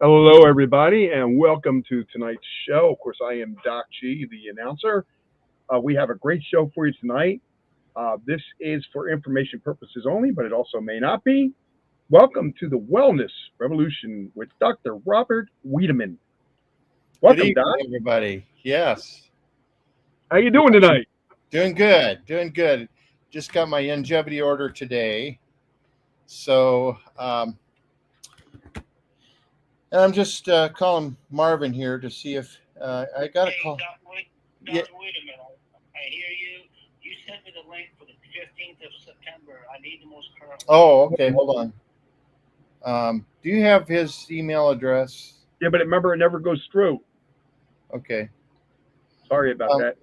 Hello, everybody, and welcome to tonight's show. Of course, I am Doc G, the announcer. We have a great show for you tonight. This is for information purposes only, but it also may not be. Welcome to the Wellness Revolution with Dr. Robert Wiedemann. Good Welcome, evening, Doc. everybody. Yes, How you doing tonight? doing good, doing good. Just got my longevity order today, so and I'm just calling Marvin here to see if I got a call. Yeah. Wait a minute. I hear you. You sent me the link for the 15th of September. I need the most current. Oh, okay. Hold on. Do you have his email address? Yeah, but remember, it never goes through. Okay. Sorry about that.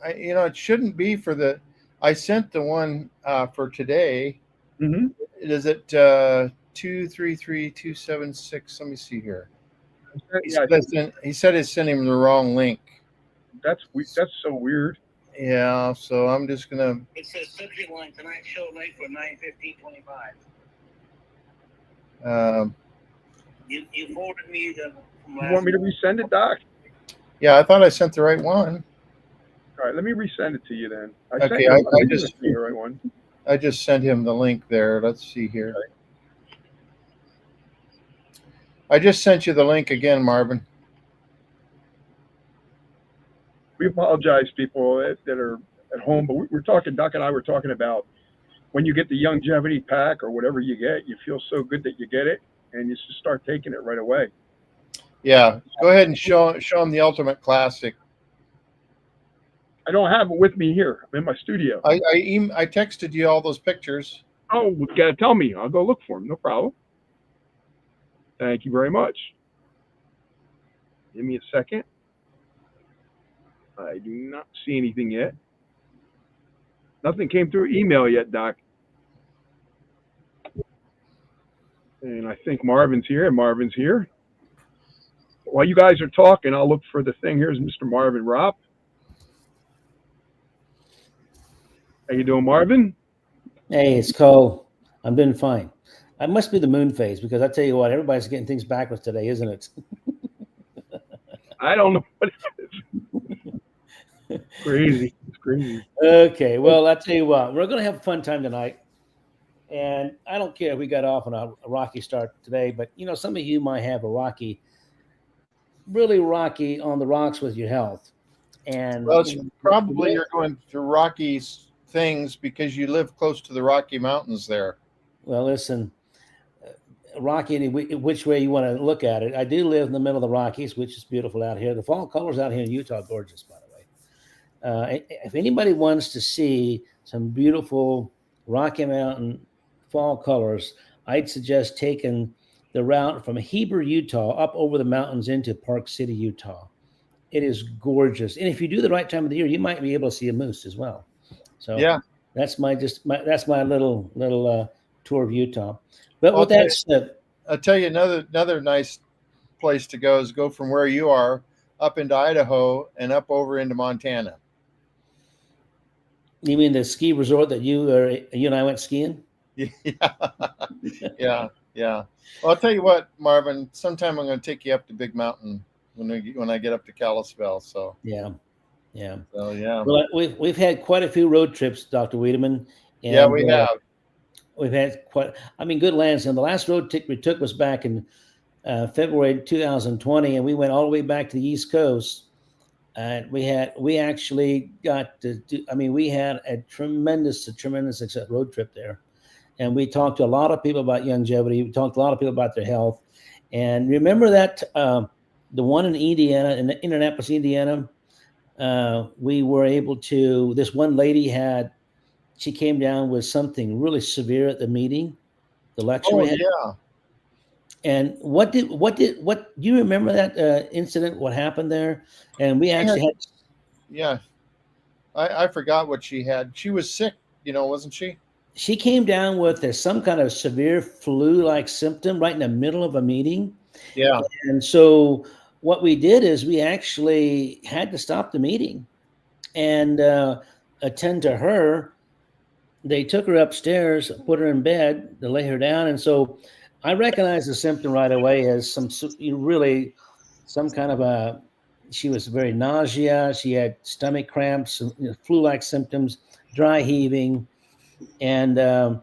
It shouldn't be for the. I sent the one for today. Mm-hmm. Is it 233-276? Let me see here. He said he sent him the wrong link. That's so weird. Yeah, so I'm just gonna. It says subject line tonight's show late for 9:15:25. You forwarded me the. You want me to resend it, Doc? Yeah, I thought I sent the right one. All right, let me resend it to you then. Okay, I just the right one. I just sent him the link there. Let's see here. Okay. I just sent you the link again, Marvin. We apologize, people that are at home, but we're talking. Doc and I were talking about when you get the longevity pack or whatever you get, you feel so good that you get it, and you just start taking it right away. Yeah, go ahead and show them the Ultimate Classic. I don't have it with me here. I'm in my studio. I texted you all those pictures. Oh, you gotta tell me. I'll go look for them. No problem. Thank you very much. Give me a second. I do not see anything yet. Nothing came through email yet, Doc. And I think Marvin's here. Marvin's here. While you guys are talking, I'll look for the thing. Here's Mr. Marvin Ropp. How you doing, Marvin? Hey, it's Cole. I'm doing fine. I must be the moon phase because I tell you what, everybody's getting things backwards today, isn't it? I don't know what it is. Crazy. It's crazy. Okay, well, I tell you what, we're going to have a fun time tonight. And I don't care if we got off on a rocky start today, but, some of you might have really rocky on the rocks with your health. And well, it's probably you're going through rocky things because you live close to the Rocky Mountains there. Well, listen, Rocky, which way you want to look at it. I do live in the middle of the Rockies, which is beautiful out here. The fall colors out here in Utah are gorgeous, by the way. If anybody wants to see some beautiful Rocky Mountain fall colors, I'd suggest taking the route from Heber, Utah, up over the mountains into Park City, Utah. It is gorgeous. And if you do the right time of the year, you might be able to see a moose as well. So yeah, that's my little tour of Utah. But with that said, I'll tell you another nice place to go is go from where you are up into Idaho and up over into Montana. You mean the ski resort that you and I went skiing? Yeah. Well, I'll tell you what, Marvin. Sometime I'm going to take you up to Big Mountain when I get up to Kalispell. So yeah. So yeah. Well, we've had quite a few road trips, Dr. Wiedemann. And, yeah, we have. We've had good lands. And the last road trip we took was back in February 2020, and we went all the way back to the East Coast. And we actually got to do. We had a tremendous success road trip there, and we talked to a lot of people about longevity. We talked to a lot of people about their health. And remember that the one in Indiana, in Indianapolis, Indiana, we were able to. This one lady she came down with something really severe at the meeting, the lecture. Oh, yeah. And what do you remember that incident? What happened there? And we actually had. Yeah, I forgot what she had. She was sick, wasn't she? She came down with some kind of severe flu-like symptom right in the middle of a meeting. Yeah. And so what we did is we actually had to stop the meeting and attend to her. They took her upstairs, put her in bed to lay her down. And so I recognized the symptom right away as some kind of a. She was very nausea. She had stomach cramps, flu-like symptoms, dry heaving, and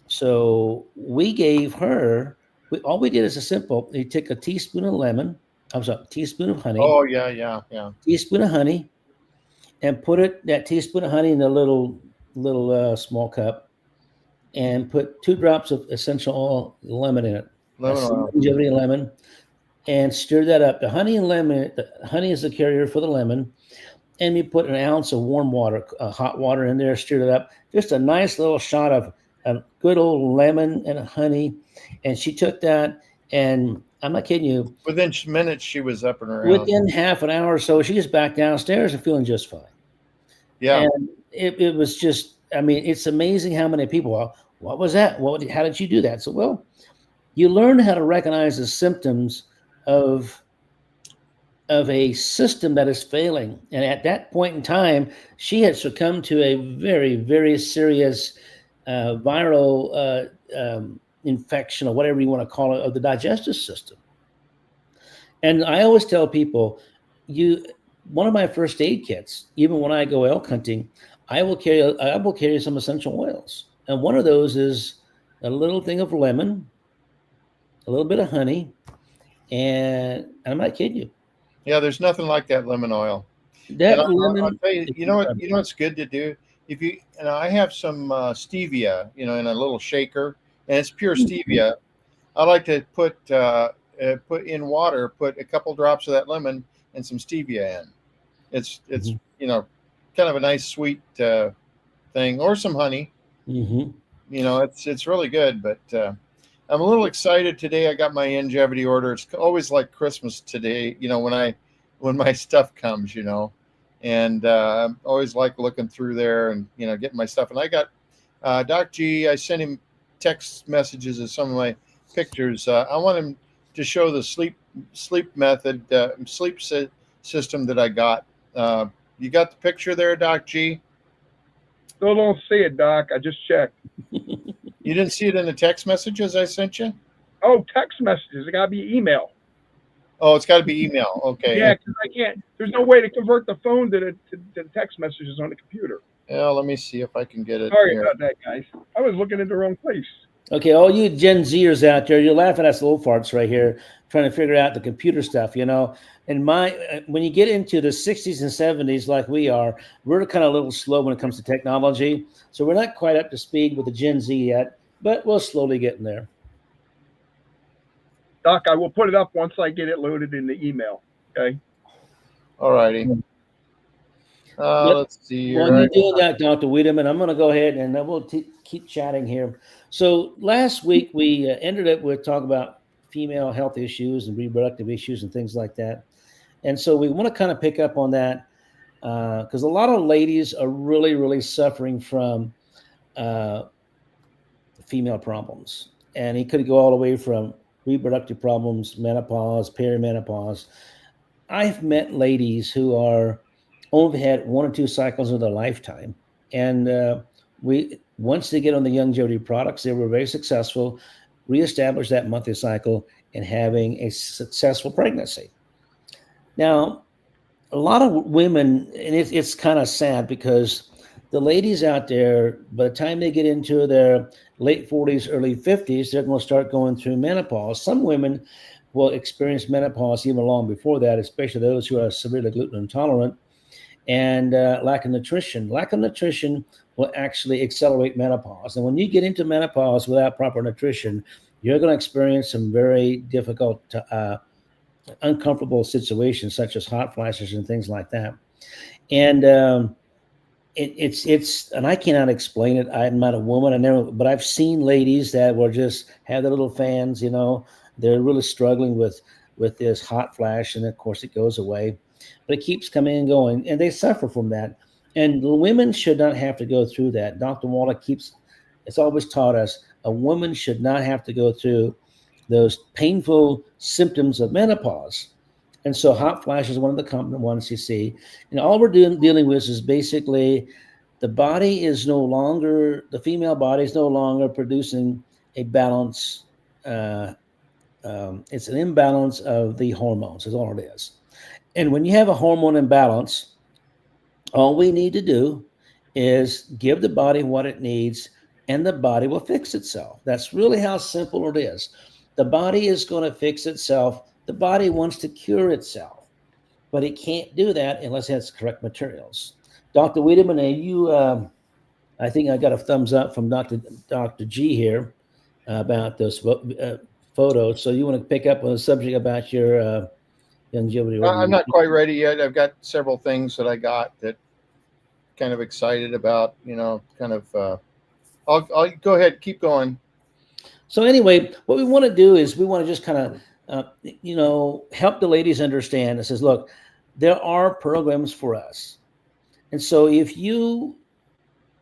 so we gave her. All we did is a simple. You take a teaspoon of lemon. I'm sorry, teaspoon of honey, Oh yeah. teaspoon of honey, and put that teaspoon of honey in a little small cup, and put 2 drops of essential oil lemon in it. Lemon That's some oil. longevity lemon, and stir that up. The honey and lemon. The honey is the carrier for the lemon, and we put an ounce of warm water, hot water in there, stirred it up. Just a nice little shot of a good old lemon and honey, and she took that, and I'm not kidding you. Within minutes, she was up and around. Within half an hour or so, she was back downstairs and feeling just fine. Yeah. And it was just, I mean, it's amazing how many people, well, what was that? How did you do that? So, well, you learn how to recognize the symptoms of a system that is failing. And at that point in time, she had succumbed to a very, very serious viral infection, or whatever you want to call it, of the digestive system. And I always tell people, one of my first aid kits, even when I go elk hunting, I will carry some essential oils. And one of those is a little thing of lemon, a little bit of honey, and I'm not kidding you. Yeah, there's nothing like that lemon oil. That I'll lemon, tell you, you know what's good to do? If you and I have some stevia, in a little shaker, and it's pure stevia. I like to put in water, put a couple drops of that lemon and some stevia in. It's kind of a nice sweet thing, or some honey. Mm-hmm. It's really good. But I'm a little excited today. I got my Ingevity order. It's always like Christmas today, when my stuff comes, and I always like looking through there and, getting my stuff. And I got Doc G, I sent him text messages of some of my pictures. I want him to show the sleep method, system that I got. You got the picture there, Doc G? Still don't see it, Doc. I just checked. You didn't see it in the text messages I sent you? Oh, text messages. It got to be email. Oh, it's got to be email. Okay. Yeah, because I can't. There's no way to convert the phone to text messages on the computer. Yeah, let me see if I can get it. Sorry here. about that, guys. I was looking in the wrong place. Okay, all you Gen Zers out there, you're laughing at us little farts right here, trying to figure out the computer stuff, And when you get into the 60s and 70s, like we are, we're kind of a little slow when it comes to technology. So we're not quite up to speed with the Gen Z yet, but we'll slowly get in there. Doc, I will put it up once I get it loaded in the email. Okay. All righty. Let's see. While you're doing that, Dr. Wiedemann, I'm going to go ahead and we'll keep chatting here. So last week we ended up with talk about female health issues and reproductive issues and things like that. And so we want to kind of pick up on that because a lot of ladies are really, really suffering from female problems. And it could go all the way from reproductive problems, menopause, perimenopause. I've met ladies who only had 1 or 2 cycles of their lifetime. And once they get on the Youngevity products, they were very successful, reestablish that monthly cycle and having a successful pregnancy. Now, a lot of women, and it's kind of sad because the ladies out there, by the time they get into their late 40s, early 50s, they're going to start going through menopause. Some women will experience menopause even long before that, especially those who are severely gluten intolerant and lack of nutrition. Lack of nutrition will actually accelerate menopause. And when you get into menopause without proper nutrition, you're going to experience some very difficult, uncomfortable situations such as hot flashes and things like that. And it's and I cannot explain it. I'm not a woman, but I've seen ladies that will just have their little fans, they're really struggling with this hot flash, and of course it goes away, but it keeps coming and going, and they suffer from that. And women should not have to go through that. Dr. Wallach it's always taught us a woman should not have to go through those painful symptoms of menopause. And so hot flash is one of the common ones you see. And all we're dealing with is basically the female body is no longer producing a balanced it's an imbalance of the hormones, is all it is. And when you have a hormone imbalance, all we need to do is give the body what it needs, and the body will fix itself. That's really how simple it is. The body is going to fix itself. The body wants to cure itself, but it can't do that unless it has the correct materials. Dr. Wiedemann, I think I got a thumbs up from Dr. G here about those photos. So you want to pick up on the subject about your longevity? I'm not quite ready yet. I've got several things that I got that kind of excited about, kind of, I'll go ahead, keep going. So anyway, what we want to do is we want to just kind of, help the ladies understand. It says, look, there are programs for us. And so if you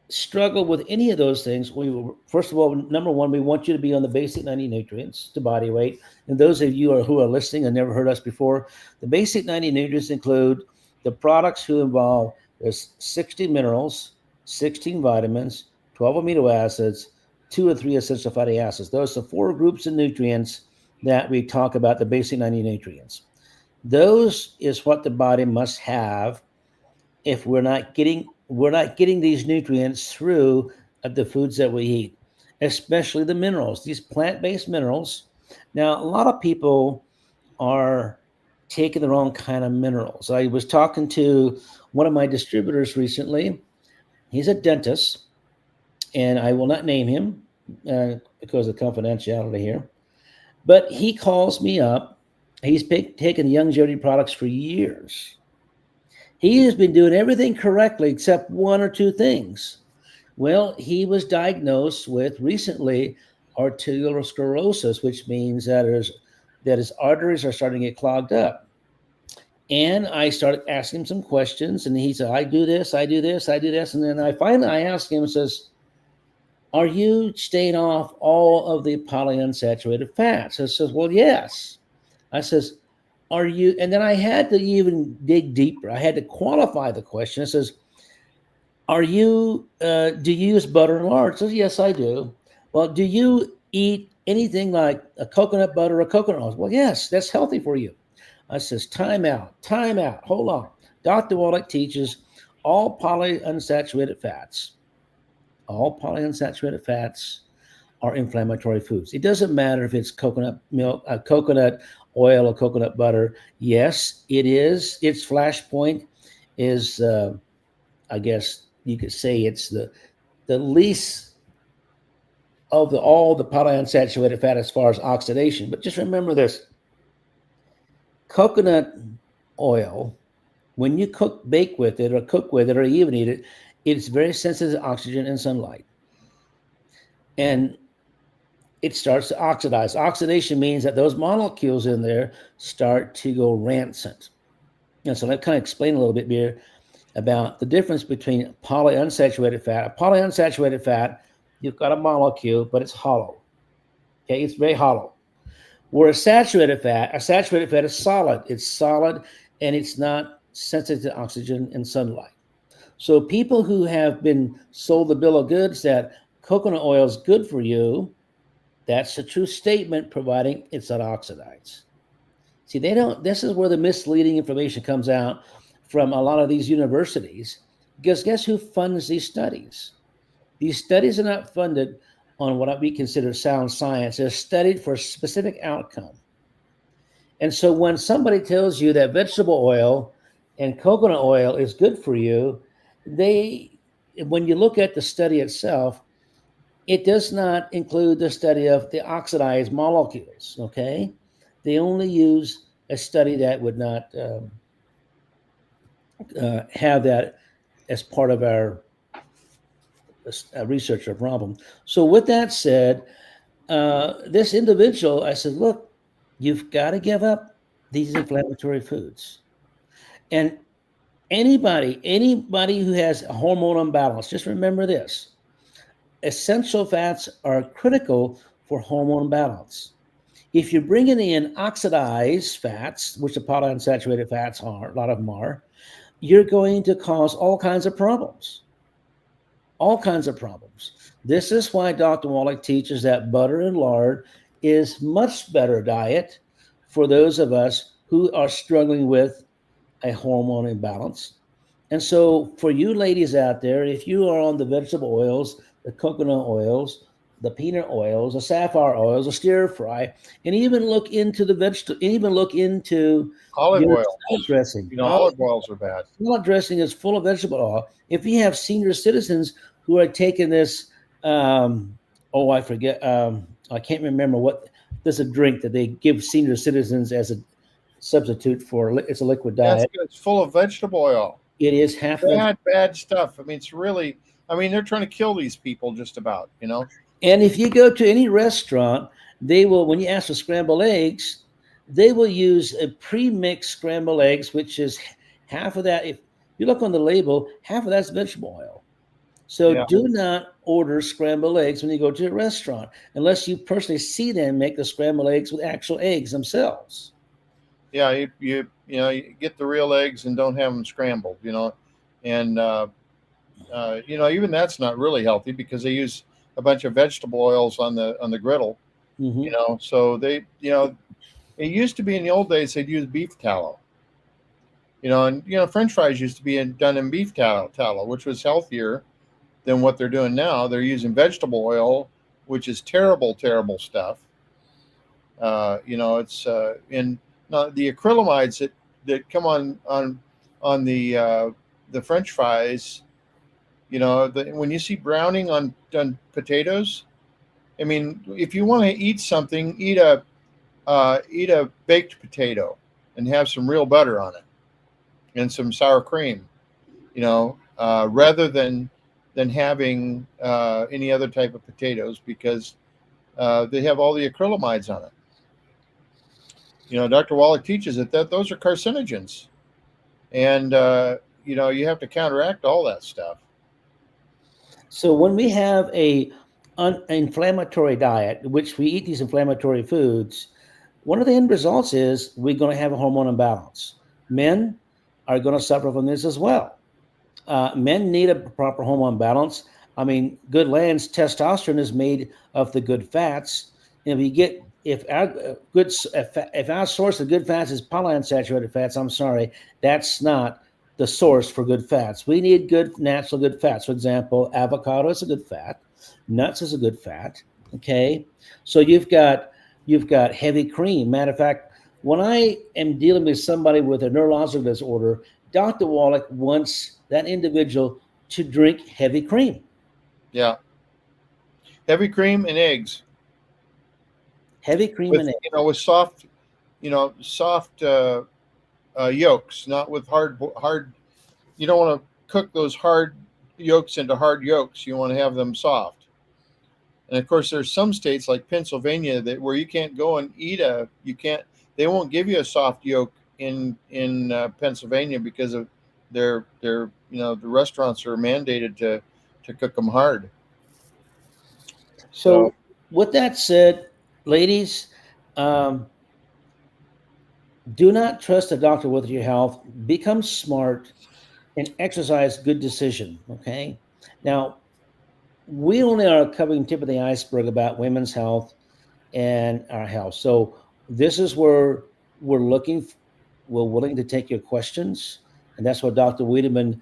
struggle with any of those things, we will, first of all, number one, we want you to be on the basic 90 nutrients to body weight. And those of you who are listening and never heard us before, the basic 90 nutrients include the products who involve there's 60 minerals, 16 vitamins, 12 amino acids, 2 or 3 essential fatty acids. Those are 4 groups of nutrients that we talk about, the basic 90 nutrients. Those is what the body must have if we're not getting these nutrients through the foods that we eat, especially the minerals, these plant-based minerals. Now, a lot of people are taking the wrong kind of minerals. I was talking to one of my distributors recently. He's a dentist, and I will not name him because of confidentiality here. But he calls me up. He's taken longevity products for years. He has been doing everything correctly except 1 or 2 things. Well, he was diagnosed with recently arteriosclerosis, which means that his arteries are starting to get clogged up. And I started asking him some questions, and he said, I do this, I do this, I do this. And then I asked him, says, are you staying off all of the polyunsaturated fats? I says, well, yes. I says, are you? And then I had to even dig deeper. I had to qualify the question. It says, do you use butter and lard? I says, yes, I do. Well, do you eat anything like a coconut butter or coconut oil? Well, yes, that's healthy for you. I says, time out, hold on. Dr. Wallach teaches all polyunsaturated fats are inflammatory foods. It doesn't matter if it's coconut milk, coconut oil, or coconut butter. Yes, it is. Its flashpoint is, I guess you could say, it's the least of all the polyunsaturated fat as far as oxidation. But just remember this: coconut oil, when you bake with it, or cook with it, or even eat it, it's very sensitive to oxygen and sunlight. And it starts to oxidize. Oxidation means that those molecules in there start to go rancid. And so let me kind of explain a little bit here about the difference between polyunsaturated fat. A polyunsaturated fat, you've got a molecule, but it's hollow. Okay, it's very hollow. Where a saturated fat is solid. It's solid, and it's not sensitive to oxygen and sunlight. So people who have been sold the bill of goods that coconut oil is good for you, that's a true statement, providing it's not oxidized. See, this is where the misleading information comes out from a lot of these universities, because guess who funds these studies? These studies are not funded on what we consider sound science. They're studied for a specific outcome. And so when somebody tells you that vegetable oil and coconut oil is good for you, when you look at the study itself, it does not include the study of the oxidized molecules, okay? They only use a study that would not have that as part of our research or problem. So with that said, this individual, I said, look, you've got to give up these inflammatory foods. And anybody who has a hormone imbalance, just remember this: essential fats are critical for hormone balance. If you're bringing in oxidized fats, which the polyunsaturated fats are, a lot of them are, you're going to cause all kinds of problems. All kinds of problems. This is why Dr. Wallach teaches that butter and lard is much better diet for those of us who are struggling with a hormone imbalance. And so, for you ladies out there, if you are on the vegetable oils, the coconut oils, the peanut oils, the safflower oils, the stir fry, and even look into the vegetable, even look into Olive your oil. salad dressing. You know, olive oils are bad. Salad dressing is full of vegetable oil. If you have senior citizens who are taking this, I forget, I can't remember what. There's a drink that they give senior citizens as a substitute for. It's a liquid That's diet. good. It's full of vegetable oil. It is half vegetable. Bad stuff. I mean, it's really. I mean, they're trying to kill these people just about. You know. And if you go to any restaurant, they will, when you ask for scrambled eggs, they will use a pre-mixed scrambled eggs, which is half of that. If you look on the label, half of that's vegetable oil. So Yeah. do not order scrambled eggs when you go to a restaurant, unless you personally see them make the scrambled eggs with actual eggs themselves. Yeah, you get the real eggs and don't have them scrambled. You know, and you know, even that's not really healthy because they use a bunch of vegetable oils on the griddle. Mhm. You know, so they, you know, it used to be in the old days they'd use beef tallow. You know, and you know, French fries used to be done in beef tallow, which was healthier than what they're doing now. They're using vegetable oil, which is terrible stuff. You know, it's in the acrylamides that come on the French fries. You know, when you see browning on potatoes, I mean, if you want to eat something, eat a baked potato and have some real butter on it and some sour cream. You know, rather than having any other type of potatoes because they have all the acrylamides on it. You know, Dr. Wallach teaches that those are carcinogens, and you know, you have to counteract all that stuff. So when we have an inflammatory diet, which we eat these inflammatory foods, one of the end results is we're going to have a hormone imbalance. Men are going to suffer from this as well. Men need a proper hormone balance. I mean, good lands, testosterone is made of the good fats. And if our source of good fats is polyunsaturated fats, I'm sorry, that's not the source for good fats. We need good natural good fats. For example, avocado is a good fat. Nuts is a good fat. Okay, so you've got heavy cream. Matter of fact, when I am dealing with somebody with a neurological disorder, Dr. Wallach wants that individual to drink heavy cream. Yeah, heavy cream and eggs. Heavy cream With, and eggs. you know, with soft, you know, soft yolks, not with hard. You don't want to cook those hard yolks into hard yolks. You want to have them soft. And of course, there's some states like Pennsylvania where you can't go and they won't give you a soft yolk in Pennsylvania because of their you know, the restaurants are mandated to cook them hard. So with that said, ladies, do not trust a doctor with your health. Become smart and exercise good decision. Okay. Now, we only are covering tip of the iceberg about women's health and our health. So this is where we're willing to take your questions. And that's what Dr. Wiedemann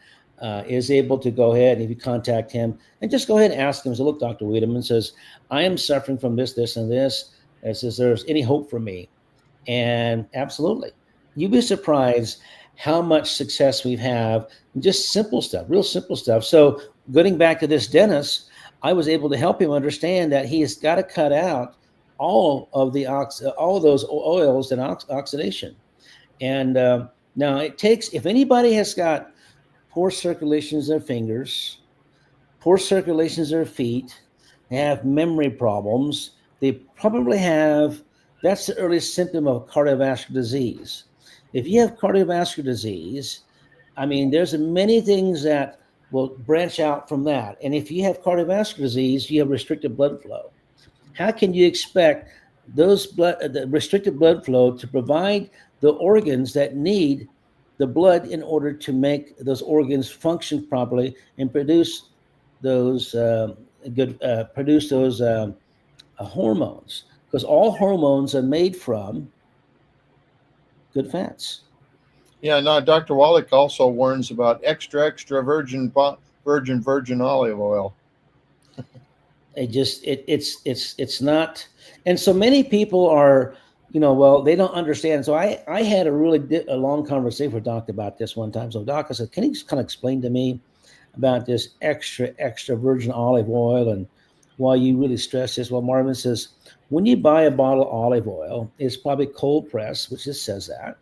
is able to go ahead. And if you contact him and just go ahead and ask him, so look, Dr. Wiedemann says, I am suffering from this, and this. And says, there's any hope for me? And absolutely. You'd be surprised how much success we have in just simple stuff, real simple stuff. So getting back to this dentist, I was able to help him understand that he has got to cut out all of those oils and oxidation. And now it takes, if anybody has got poor circulations in their fingers, poor circulations in their feet, they have memory problems, they probably have, that's the earliest symptom of cardiovascular disease. If you have cardiovascular disease, I mean, there's many things that will branch out from that. And if you have cardiovascular disease, you have restricted blood flow. How can you expect the restricted blood flow to provide the organs that need the blood in order to make those organs function properly and produce those hormones? because all hormones are made from good fats. Yeah, no, Dr. Wallach also warns about extra virgin olive oil. It's not, and so many people are, well, they don't understand. So I had a long conversation with Doc about this one time. So Doc, I said, can you just kind of explain to me about this extra virgin olive oil and why you really stress this? Well, Marvin says, when you buy a bottle of olive oil, it's probably cold pressed, which just says that.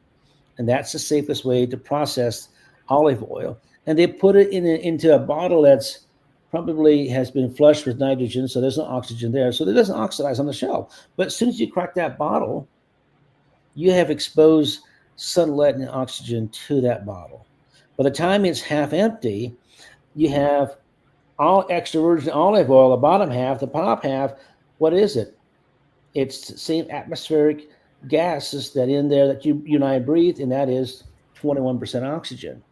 And that's the safest way to process olive oil. And they put it into a bottle that's probably has been flushed with nitrogen, so there's no oxygen there. So it doesn't oxidize on the shelf. But as soon as you crack that bottle, you have exposed sunlight and oxygen to that bottle. By the time it's half empty, you have all extra virgin olive oil, the bottom half, the top half. What is it? It's the same atmospheric gases that in there that you and I breathe, and that is 21% oxygen.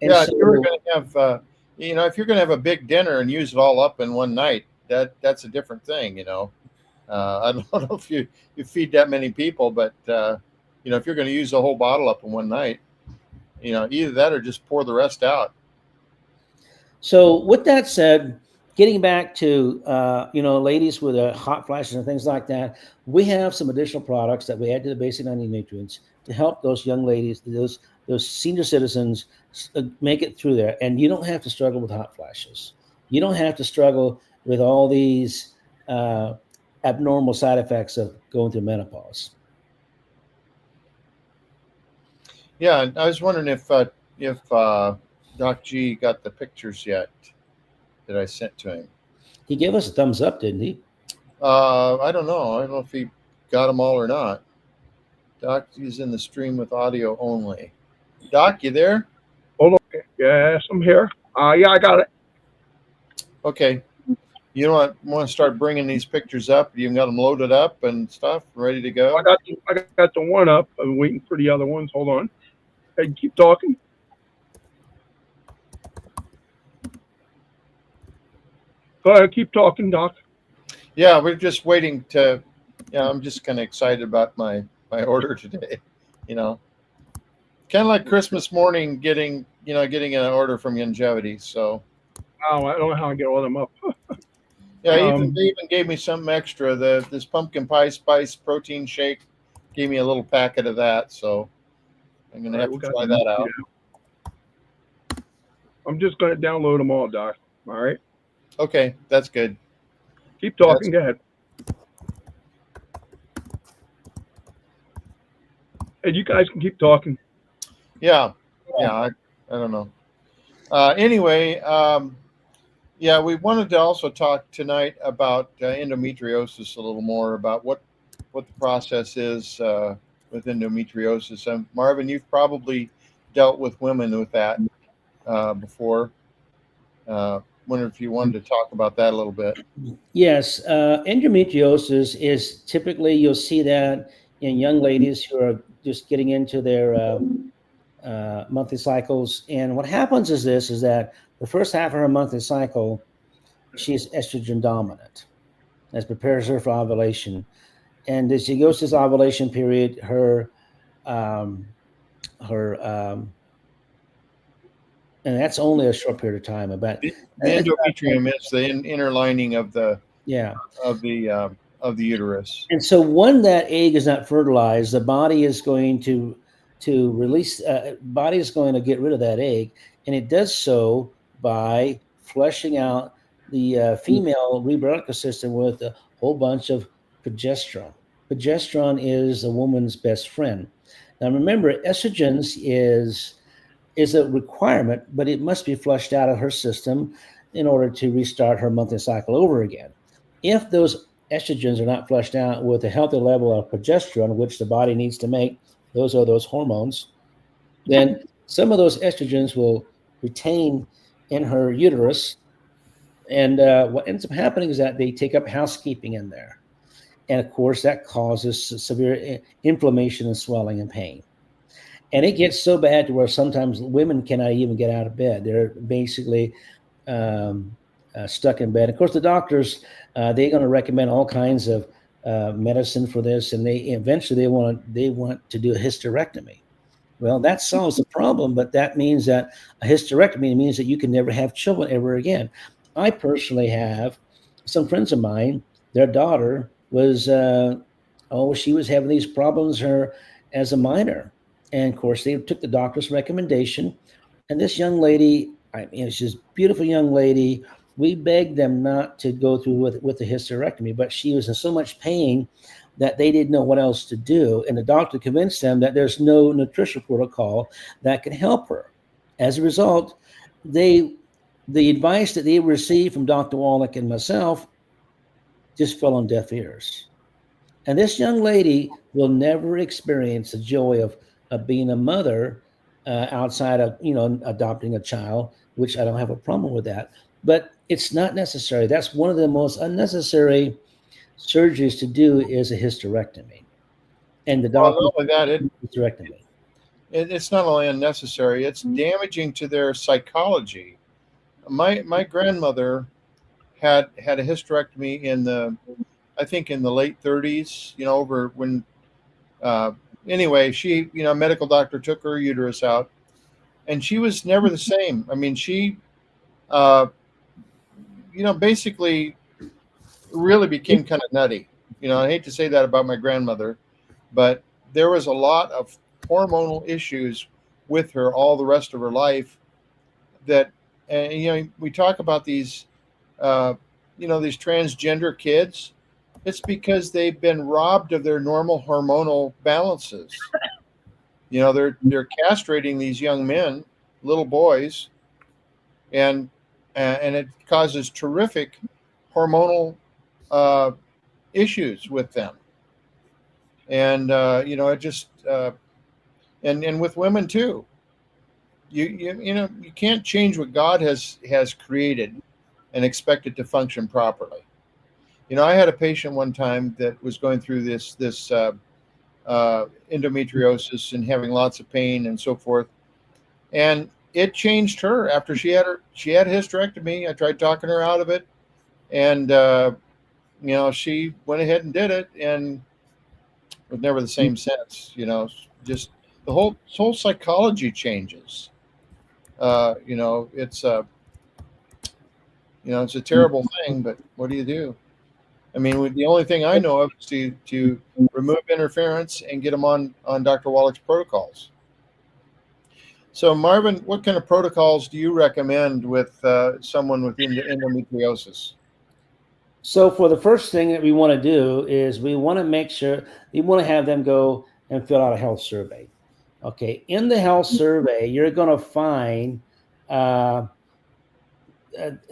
And yeah, so, if you're going to have, if you're going to have a big dinner and use it all up in one night, that's a different thing. I don't know if you feed that many people, but if you're going to use the whole bottle up in one night, either that or just pour the rest out. So with that said, getting back to, ladies with hot flashes and things like that, we have some additional products that we add to the basic 90 nutrients to help those young ladies, those senior citizens make it through there. And you don't have to struggle with hot flashes. You don't have to struggle with all these abnormal side effects of going through menopause. Yeah, I was wondering if Doc G got the pictures yet that I sent to him. He gave us a thumbs up, didn't he? I don't know. I don't know if he got them all or not. Doc is in the stream with audio only. Doc, you there? Hold on. Yes, I'm here. Yeah, I got it. Okay. You want to start bringing these pictures up? You got them loaded up and stuff, ready to go? I got the one up. I'm waiting for the other ones. Hold on. Hey, keep talking. Go ahead, keep talking, Doc. Yeah, we're just waiting to. Yeah, I'm just kind of excited about my order today. Kind of like Christmas morning, getting an order from Longevity. So. Oh, I don't know how I get all them up. Yeah, they even gave me something extra. This pumpkin pie spice protein shake gave me a little packet of that. So I'm gonna have to try that out. I'm just gonna download them all, Doc. All right. Okay, that's good. Keep talking. Go ahead. And you guys can keep talking. Yeah. I don't know. Anyway, yeah, we wanted to also talk tonight about endometriosis a little more, about what the process is with endometriosis. Marvin, you've probably dealt with women with that before. Wonder if you wanted to talk about that a little bit. Yes, endometriosis is typically, you'll see that in young ladies who are just getting into their monthly cycles. And what happens is that the first half of her monthly cycle, she's estrogen dominant. That prepares her for ovulation. And as she goes through this ovulation period, and that's only a short period of time. About the endometrium is the inner lining of the uterus. And so when that egg is not fertilized, the body is going to release. Body is going to get rid of that egg, and it does so by flushing out the female reproductive system with a whole bunch of progesterone. Progesterone is a woman's best friend. Now remember, estrogens is a requirement, but it must be flushed out of her system in order to restart her monthly cycle over again. If those estrogens are not flushed out with a healthy level of progesterone, which the body needs to make, those are those hormones, then some of those estrogens will retain in her uterus. And what ends up happening is that they take up housekeeping in there. And of course, that causes severe inflammation and swelling and pain. And it gets so bad to where sometimes women cannot even get out of bed. They're basically stuck in bed. Of course, the doctors, they're going to recommend all kinds of medicine for this, and they eventually they want to do a hysterectomy. Well, that solves the problem, but that means that a hysterectomy means that you can never have children ever again. I personally have some friends of mine. Their daughter was she was having these problems her as a minor, and of course they took the doctor's recommendation. And this young lady, I mean, she's a beautiful young lady. We begged them not to go through with the hysterectomy, but she was in so much pain that they didn't know what else to do. And the doctor convinced them that there's no nutritional protocol that can help her. As a result, the advice that they received from Dr. Wallach and myself just fell on deaf ears. And this young lady will never experience the joy of being a mother outside of, adopting a child, which I don't have a problem with that. But it's not necessary. That's one of the most unnecessary surgeries to do is a hysterectomy. And the doctor, not only that, hysterectomy. It's not only unnecessary, it's damaging to their psychology. My grandmother had a hysterectomy in the late 30s, over when, anyway, she, medical doctor took her uterus out and she was never the same. I mean, she, basically really became kind of nutty. I hate to say that about my grandmother, but there was a lot of hormonal issues with her all the rest of her life that, and, we talk about these, these transgender kids. It's because they've been robbed of their normal hormonal balances. They're castrating these young men, little boys, and it causes terrific hormonal issues with them. And it just and with women too. You can't change what God has created and expect it to function properly. I had a patient one time that was going through this endometriosis and having lots of pain and so forth, and it changed her after she had hysterectomy. I tried talking her out of it, and she went ahead and did it, and it was never the same since. Just the whole psychology changes. It's a terrible thing, but what do you do? I mean, the only thing I know of is to remove interference and get them on Dr. Wallach's protocols. So, Marvin, what kind of protocols do you recommend with someone with endometriosis? So, for the first thing that we want to do is we want to make sure we want to have them go and fill out a health survey. Okay, in the health survey, you're going to find, and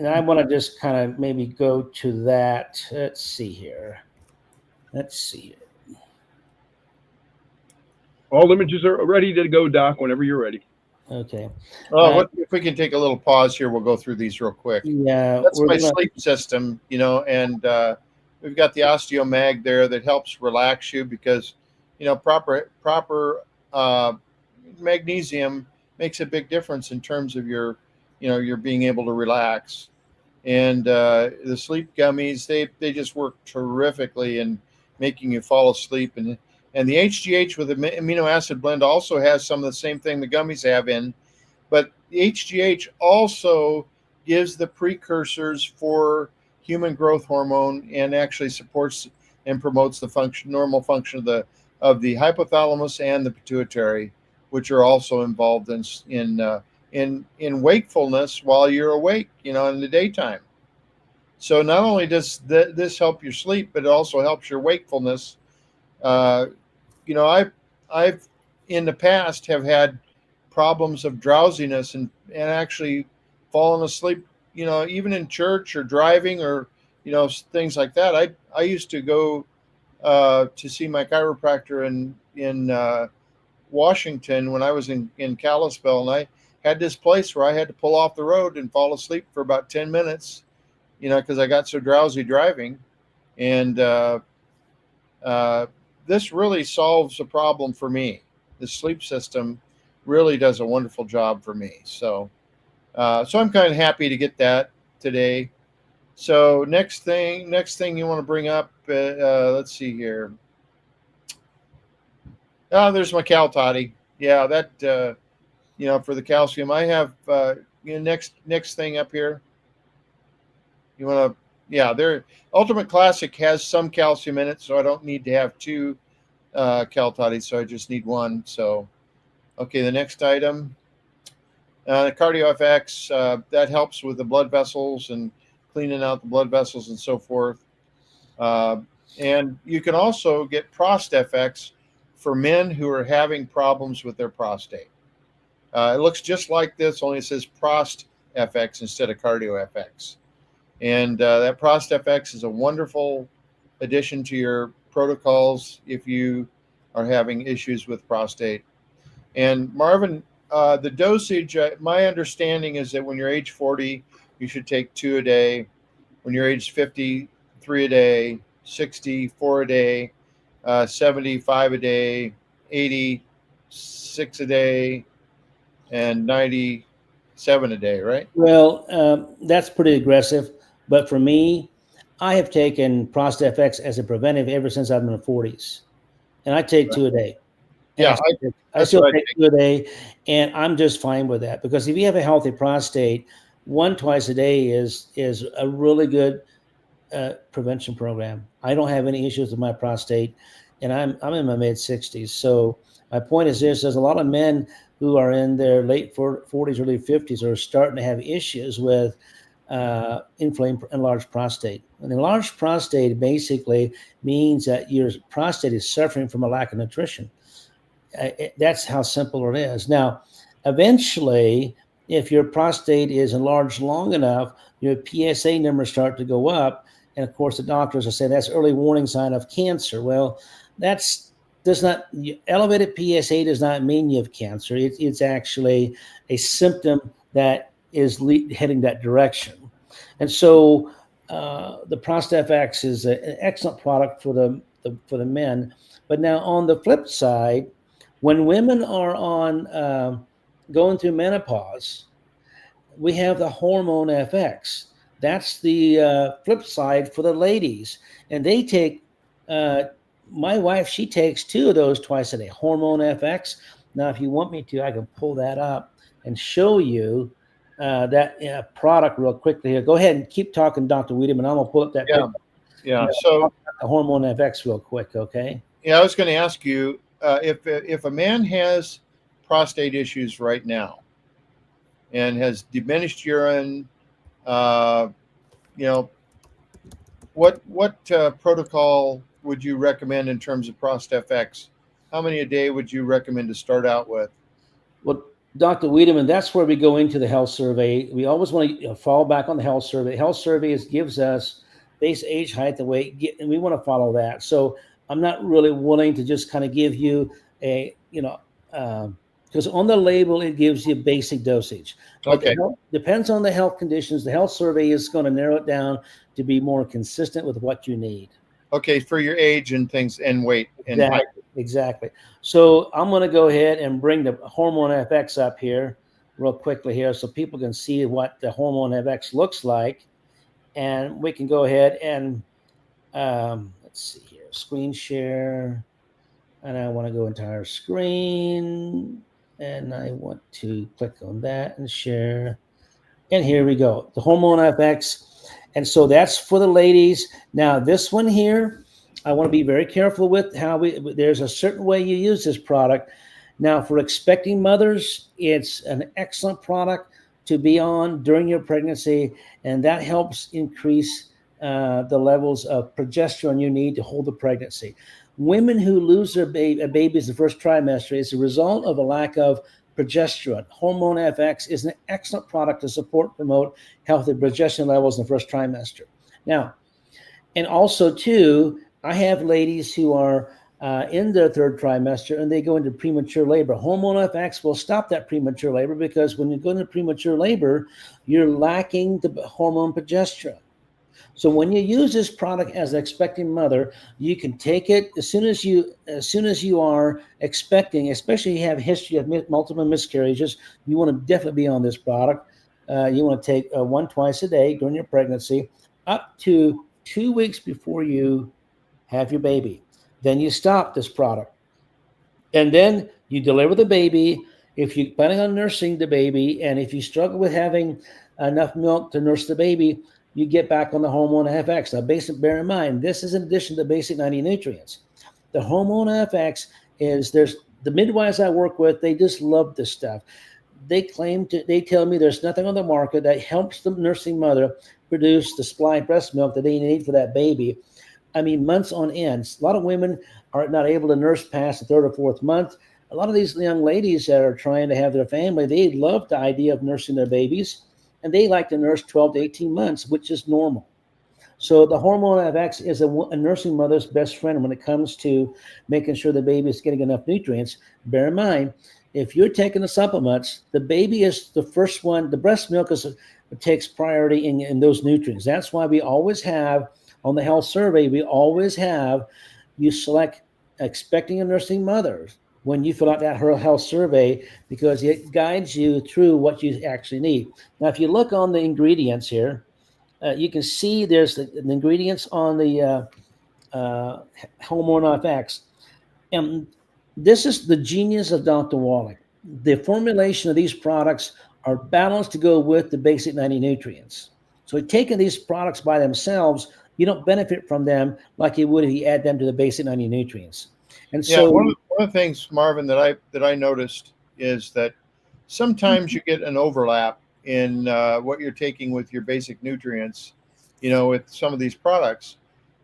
I want to just kind of maybe go to that. Let's see here. All images are ready to go, Doc, whenever you're ready. Okay. If we can take a little pause here, we'll go through these real quick. Yeah. That's my sleep system, and we've got the OsteoMag there that helps relax you because, proper magnesium makes a big difference in terms of your being able to relax. And the sleep gummies, they just work terrifically in making you fall asleep. And the HGH with the amino acid blend also has some of the same thing the gummies have in, but the HGH also gives the precursors for human growth hormone and actually supports and promotes the normal function of the hypothalamus and the pituitary, which are also involved in wakefulness while you're awake, in the daytime. So not only does this help your sleep, but it also helps your wakefulness. I've in the past have had problems of drowsiness and actually fallen asleep, even in church or driving or, things like that. I used to go to see my chiropractor in Washington when I was in Kalispell, and I had this place where I had to pull off the road and fall asleep for about 10 minutes, because I got so drowsy driving. And this really solves a problem for me. The sleep system really does a wonderful job for me. So I'm kind of happy to get that today. So next thing you want to bring up, let's see here. Oh, there's my Cal Toddy. Yeah, that for the calcium. I have next thing up here. You want to, yeah, there. Ultimate Classic has some calcium in it, so I don't need to have two Cal Toddies, so I just need one. So, okay, the next item, the Cardio FX, that helps with the blood vessels and cleaning out the blood vessels and so forth. And you can also get Prost FX for men who are having problems with their prostate. It looks just like this, only it says Prost FX instead of Cardio FX. And that Prost FX is a wonderful addition to your protocols if you are having issues with prostate. And Marvin, the dosage, my understanding is that when you're age 40, you should take 2 a day. When you're age 50, 3 a day, 60, 4 a day, 75 a day, 80, 6 a day, and 97 a day, right? Well, that's pretty aggressive. But for me, I have taken Prost FX as a preventive ever since I've been in the 40s. And I take 2 a day. Yeah, I still take 2 a day, and I'm just fine with that. Because if you have a healthy prostate, 1 twice a day is a really good prevention program. I don't have any issues with my prostate, and I'm in my mid-60s. So my point is this: there's a lot of men who are in their late 40s, early 50s are starting to have issues with inflamed enlarged prostate. And enlarged prostate basically means that your prostate is suffering from a lack of nutrition. That's how simple it is. Now, eventually, if your prostate is enlarged long enough, your PSA numbers start to go up. And of course, the doctors will say that's early warning sign of cancer. Well, elevated PSA does not mean you have cancer. It's actually a symptom that is heading that direction. And so the Prost FX is an excellent product for the men. But now on the flip side, when women are on going through menopause, we have the Hormone FX. That's the flip side for the ladies. And they take, my wife, she takes 2 of those twice a day, Hormone FX. Now, if you want me to, I can pull that up and show you that product real quickly here. Go ahead and keep talking, Dr. Wiedemann. I'm going to pull up that. Yeah. So the Hormone FX real quick, okay? Yeah, I was going to ask you if a man has prostate issues right now and has diminished urine, what protocol would you recommend in terms of Prost FX? How many a day would you recommend to start out with? Well, Dr. Wiedemann, that's where we go into the health survey. We always want to fall back on the health survey. Health survey gives us base age, height, and weight, and we want to follow that. So I'm not really willing to just kind of give you because on the label, it gives you basic dosage. Okay. Depends on the health conditions. The health survey is going to narrow it down to be more consistent with what you need. Okay, for your age and things and weight and height. Exactly. So I'm going to go ahead and bring the Hormone FX up here real quickly here so people can see what the Hormone FX looks like. And we can go ahead and let's see here, screen share. And I want to go entire screen. And I want to click on that and share. And here we go, the Hormone FX. And so that's for the ladies. Now, this one here, I want to be very careful with there's a certain way you use this product. Now, for expecting mothers, it's an excellent product to be on during your pregnancy, and that helps increase the levels of progesterone you need to hold the pregnancy. Women who lose their babies the first trimester is a result of a lack of progesterone. Hormone FX is an excellent product to promote healthy progesterone levels in the first trimester. Now, and also too, I have ladies who are in their third trimester and they go into premature labor. Hormone FX will stop that premature labor because when you go into premature labor, you're lacking the hormone progesterone. So when you use this product as an expecting mother, you can take it as soon as you are expecting, especially if you have a history of multiple miscarriages. You want to definitely be on this product. You want to take 1 twice a day during your pregnancy. up to 2 weeks before you have your baby. Then you stop this product. And then you deliver the baby. If you're planning on nursing the baby, and if you struggle with having enough milk to nurse the baby, you get back on the hormone FX. Now, bear in mind, this is in addition to basic 90 nutrients. The hormone FX is there's the midwives I work with, they just love this stuff. They tell me there's nothing on the market that helps the nursing mother produce the supply breast milk that they need for that baby. I mean, months on end. A lot of women are not able to nurse past the third or fourth month. A lot of these young ladies that are trying to have their family, they love the idea of nursing their babies, and they like to nurse 12 to 18 months, which is normal. So the hormone FX is a nursing mother's best friend when it comes to making sure the baby is getting enough nutrients. Bear in mind, if you're taking the supplements, the baby is the first one. The breast milk takes priority in those nutrients. That's why we always have, on the health survey, we always have you select expecting and nursing mothers when you fill out that health survey, because it guides you through what you actually need. Now, if you look on the ingredients here, you can see there's the ingredients on the hormone FX. And this is the genius of Dr. Wallach. The formulation of these products are balanced to go with the basic 90 nutrients. So taking these products by themselves, you don't benefit from them like you would if you add them to the basic 90 nutrients. And so one of the things, Marvin, that I noticed is that sometimes you get an overlap in what you're taking with your basic nutrients, with some of these products.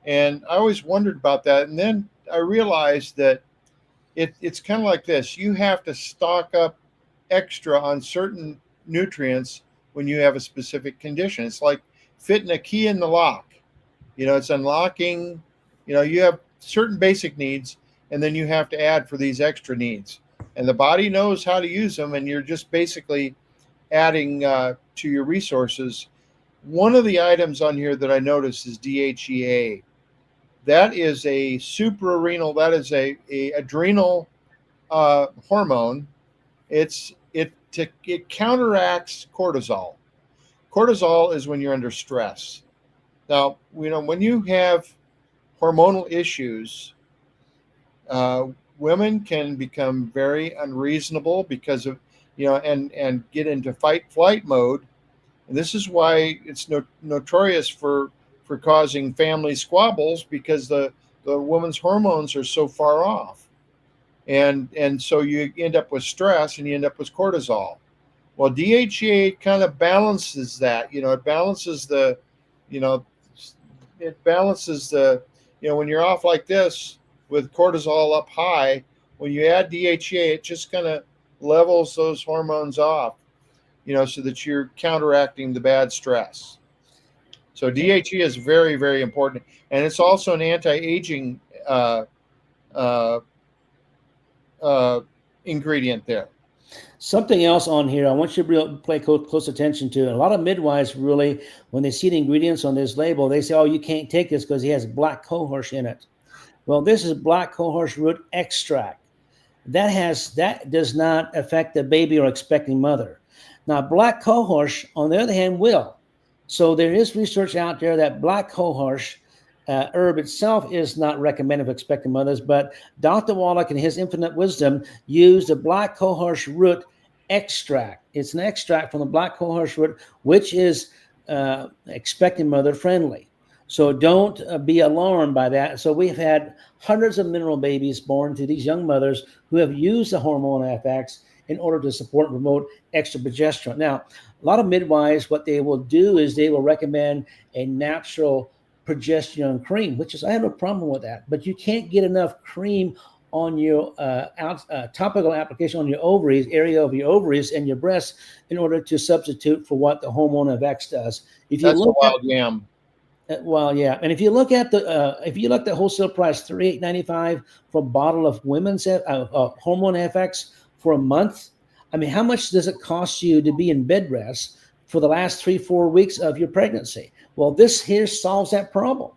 And I always wondered about that. And then I realized that it's kind of like this. You have to stock up extra on certain nutrients when you have a specific condition. It's like fitting a key in the lock. It's unlocking, you have certain basic needs, and then you have to add for these extra needs. And the body knows how to use them, and you're just basically adding to your resources. One of the items on here that I noticed is DHEA. That is a suprarenal, that is a adrenal hormone. It counteracts cortisol. Cortisol is when you're under stress. Now, when you have hormonal issues, women can become very unreasonable because of, and get into fight-flight mode. And this is why it's notorious for causing family squabbles, because the woman's hormones are so far off. And so you end up with stress and you end up with cortisol. Well, DHEA kind of balances that. It balances the, when you're off like this with cortisol up high, when you add DHEA, it just kind of levels those hormones off, so that you're counteracting the bad stress. So DHEA is very, very important. And it's also an anti-aging ingredient there. Something else on here I want you to pay close attention to. And a lot of midwives really, when they see the ingredients on this label, they say, oh, you can't take this because he has black cohosh in it. Well, this is black cohosh root extract. That does not affect the baby or expecting mother. Now, black cohosh, on the other hand, will. So there is research out there that black cohosh herb itself is not recommended for expecting mothers, but Dr. Wallach, in his infinite wisdom, used a black cohosh root extract. It's an extract from the black cohosh root, which is expecting mother friendly. So don't be alarmed by that. So we've had hundreds of mineral babies born to these young mothers who have used the hormone FX in order to support and promote extra progesterone. Now, a lot of midwives, what they will do is they will recommend a natural progesterone cream, which is, I have no problem with that, but you can't get enough cream on your topical application on your ovaries, area of your ovaries and your breasts, in order to substitute for what the hormone FX does. If you That's look a wild yam. Well, yeah, and if you look at the wholesale price, $38.95 for a bottle of women's hormone FX for a month. I mean, how much does it cost you to be in bed rest for the last 3-4 weeks of your pregnancy? Well, this here solves that problem.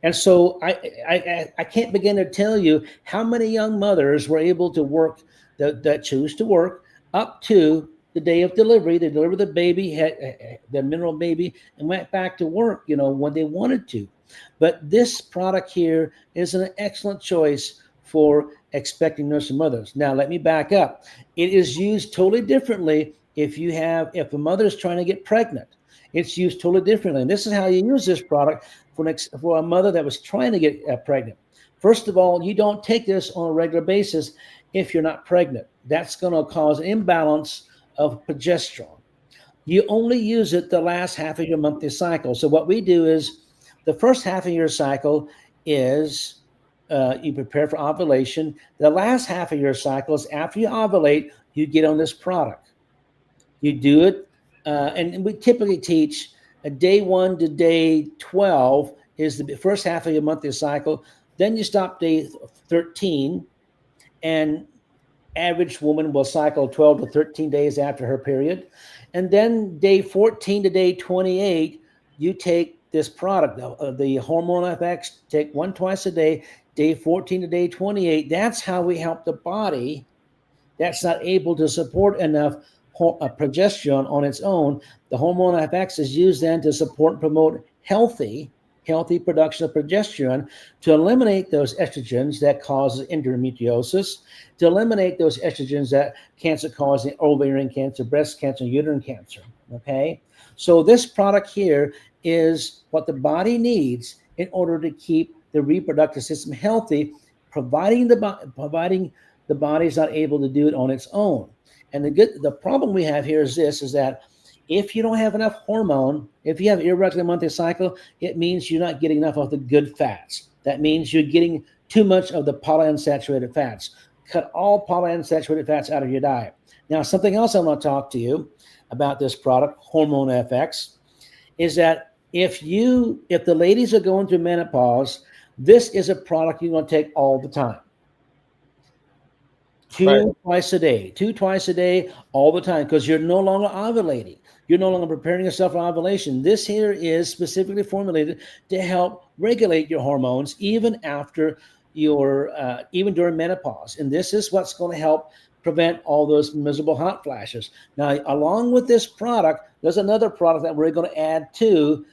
And so I can't begin to tell you how many young mothers were able to work that choose to work up to the day of delivery. They delivered the baby, had the mineral baby, and went back to work, when they wanted to. But this product here is an excellent choice for expecting nursing mothers. Now, let me back up. It is used totally differently if a mother is trying to get pregnant. It's used totally differently. And this is how you use this product for a mother that was trying to get pregnant. First of all, you don't take this on a regular basis if you're not pregnant. That's going to cause an imbalance of progesterone. You only use it the last half of your monthly cycle. So what we do is the first half of your cycle is you prepare for ovulation. The last half of your cycle is after you ovulate, you get on this product. You do it, and we typically teach day 1 to day 12 is the first half of your monthly cycle. Then you stop day 13, and average woman will cycle 12 to 13 days after her period. And then day 14 to day 28, you take this product, the Hormone FX, take one twice a day, day 14 to day 28. That's how we help the body that's not able to support enough progesterone on its own. The Hormone FX is used then to support and promote healthy production of progesterone, to eliminate those estrogens that cause endometriosis, to eliminate those estrogens that cancer-causing ovarian cancer, breast cancer, uterine cancer. Okay, so this product here is what the body needs in order to keep the reproductive system healthy, providing the body's not able to do it on its own. And the problem we have here is that if you don't have enough hormone, if you have irregular monthly cycle, it means you're not getting enough of the good fats. That means you're getting too much of the polyunsaturated fats. Cut all polyunsaturated fats out of your diet. Now, something else I want to talk to you about this product, Hormone FX, is that if the ladies are going through menopause, this is a product you're going to take all the time. Two twice a day, all the time, because you're no longer ovulating. You're no longer preparing yourself for ovulation. This here is specifically formulated to help regulate your hormones even after even during menopause. And this is what's going to help prevent all those miserable hot flashes. Now, along with this product, there's another product that we're going to add to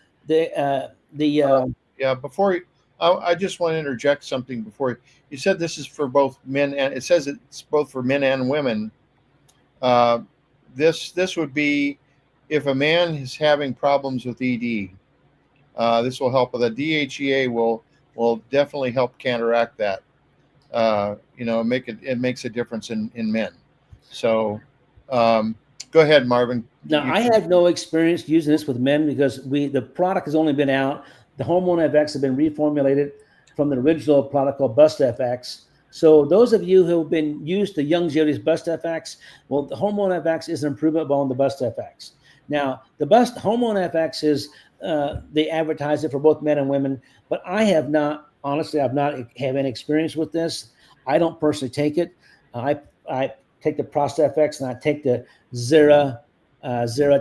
I just want to interject something before you said this is for both men, and it says it's both for men and women. This would be if a man is having problems with ED. This will help with the DHEA will definitely help counteract that. It makes a difference in men. So go ahead, Marvin. Now, I have no experience using this with men because the product has only been out. The Hormone FX have been reformulated from the original product called Bust FX. So those of you who have been used to Youngevity's Bust FX, well, the Hormone FX is an improvement upon the Bust FX. Now, the Hormone FX is, they advertise it for both men and women, but I've not have any experience with this. I don't personally take it. I take the Prost FX and I take the Zera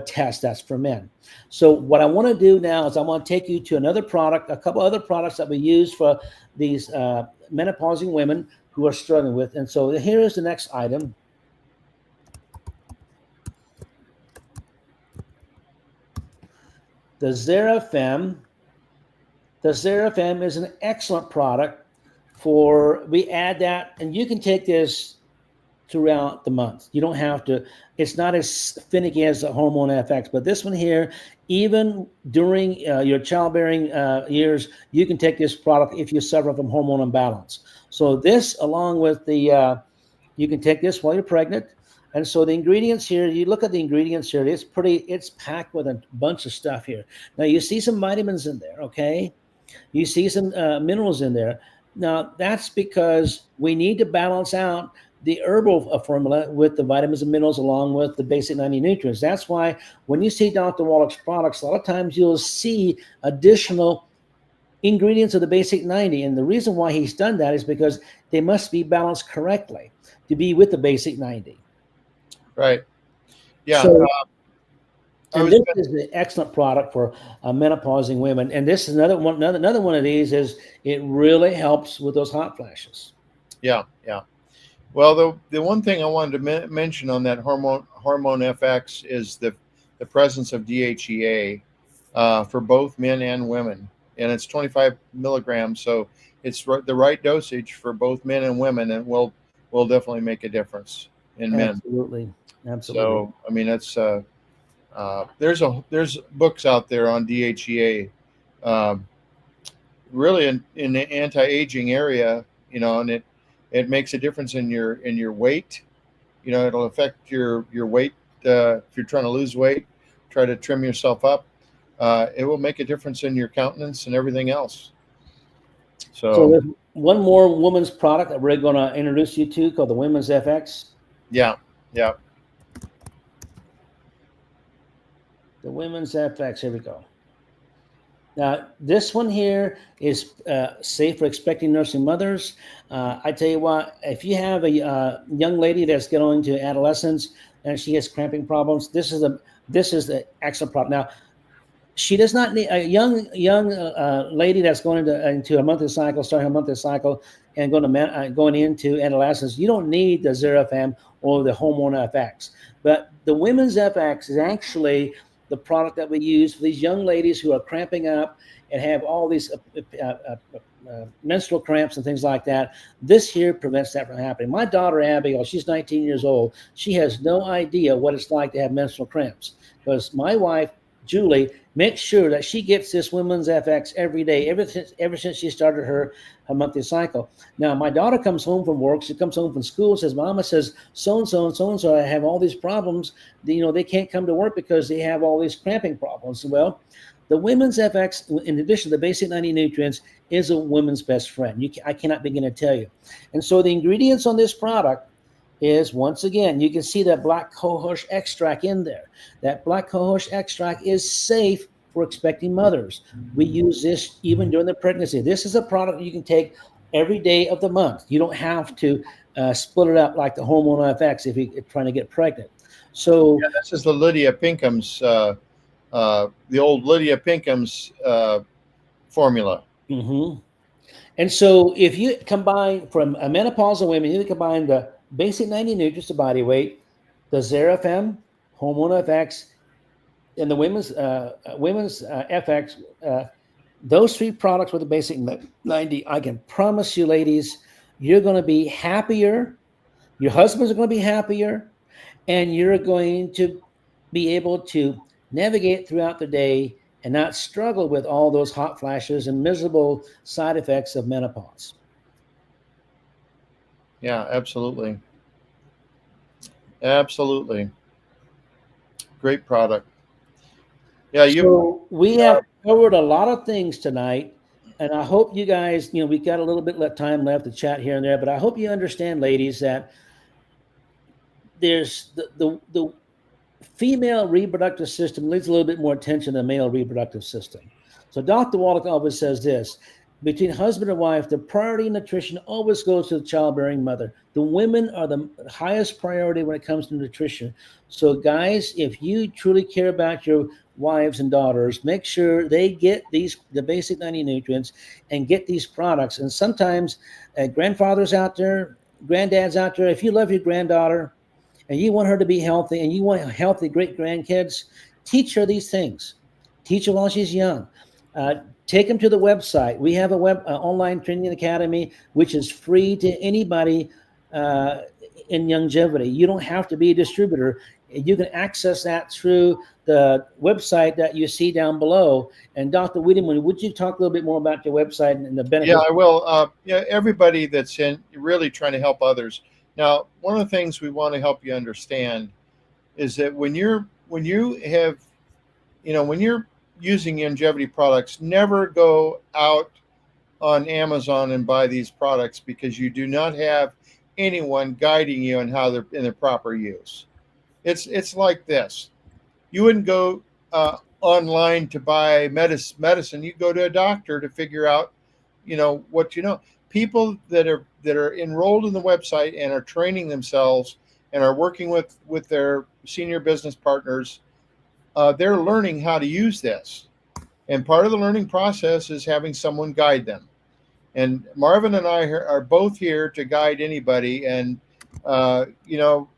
test. That's for men. So what I want to do now is I want to take you to another product, a couple other products that we use for these menopausing women who are struggling with. And so here is the next item. The Xerafem. The Xerafem is an excellent product we add that, and you can take this throughout the month. You don't have to, it's not as finicky as the Hormone FX, but this one here, even during your childbearing years, you can take this product if you suffer from hormone imbalance. So this, along with you can take this while you're pregnant. And so the ingredients here, you look at the ingredients here, it's packed with a bunch of stuff here. Now you see some vitamins in there, okay? You see some minerals in there. Now that's because we need to balance out the herbal formula with the vitamins and minerals along with the basic 90 nutrients. That's why when you see Dr. Wallach's products, a lot of times you'll see additional ingredients of the basic 90. And the reason why he's done that is because they must be balanced correctly to be with the basic 90. Right. Yeah. So, and this is an excellent product for menopausing women. And this is another one of these is it really helps with those hot flashes. Yeah. Yeah. Well, the one thing I wanted to mention on that hormone FX is the presence of DHEA for both men and women, and it's 25 milligrams, so it's the right dosage for both men and women, and will definitely make a difference in men. Absolutely. So I mean, it's there's books out there on DHEA, really in the anti-aging area, and it makes a difference in your weight. It'll affect your weight if you're trying to lose weight, try to trim yourself up. It will make a difference in your countenance and everything else. So there's one more women's product that we're going to introduce you to called the Women's FX. Yeah. The Women's FX. Here we go. Now, this one here is safe for expecting nursing mothers. I tell you what, if you have a young lady that's going to adolescence and she has cramping problems, this is the excellent product. Now, she does not need a young lady that's going into a monthly cycle, starting a monthly cycle, and going into adolescence. You don't need the Xerafem or the Hormone FX, but the Women's FX is actually the product that we use for these young ladies who are cramping up and have all these menstrual cramps and things like that. This here prevents that from happening. My daughter, Abigail, she's 19 years old. She has no idea what it's like to have menstrual cramps because my wife, Julie, makes sure that she gets this Women's FX every day, ever since she started her monthly cycle. Now, my daughter comes home from work. She comes home from school, says, Mama says, so-and-so and so-and-so, I have all these problems. They can't come to work because they have all these cramping problems. Well, the Women's FX, in addition to the basic 90 nutrients, is a woman's best friend. I cannot begin to tell you. And so the ingredients on this product is, once again, you can see that black cohosh extract in there. That black cohosh extract is safe for expecting mothers. We use this even during the pregnancy. This is a product you can take every day of the month. You don't have to split it up like the Hormone FX if you're trying to get pregnant. So this is the Lydia Pinkham's, the old Lydia Pinkham's formula. Mm-hmm. And so if you combine, from a menopausal women, you combine the basic 90 nutrients to body weight, the Xerafem, Hormone FX, and the Women's FX, those three products with the basic 90, I can promise you, ladies, you're going to be happier. Your husbands are going to be happier, and you're going to be able to navigate throughout the day and not struggle with all those hot flashes and miserable side effects of menopause. Yeah, absolutely. Absolutely. Great product. Yeah, we have covered a lot of things tonight, and I hope you guys, we got a little bit of time left to chat here and there, but I hope you understand, ladies, that there's the female reproductive system needs a little bit more attention than the male reproductive system. So Dr. Wallach always says this: between husband and wife, the priority in nutrition always goes to the childbearing mother. The women are the highest priority when it comes to nutrition. So guys, if you truly care about your wives and daughters, make sure they get the basic 90 nutrients and get these products. And sometimes grandfathers out there, granddads out there, if you love your granddaughter and you want her to be healthy and you want healthy great grandkids, teach her these things. Teach her while she's young. Take them to the website. We have a online training academy, which is free to anybody in longevity. You don't have to be a distributor. You can access that through the website that you see down below. And Dr. Wiedemann, would you talk a little bit more about your website and the benefits? Yeah, I will. Everybody that's really trying to help others. Now, one of the things we want to help you understand is that when you're using longevity products, never go out on Amazon and buy these products because you do not have anyone guiding you on how they're in the proper use. It's like this: you wouldn't go online to buy medicine. You go to a doctor to figure out, what you know. People that are enrolled in the website and are training themselves and are working with their senior business partners, they're learning how to use this. And part of the learning process is having someone guide them. And Marvin and I are both here to guide anybody and You know,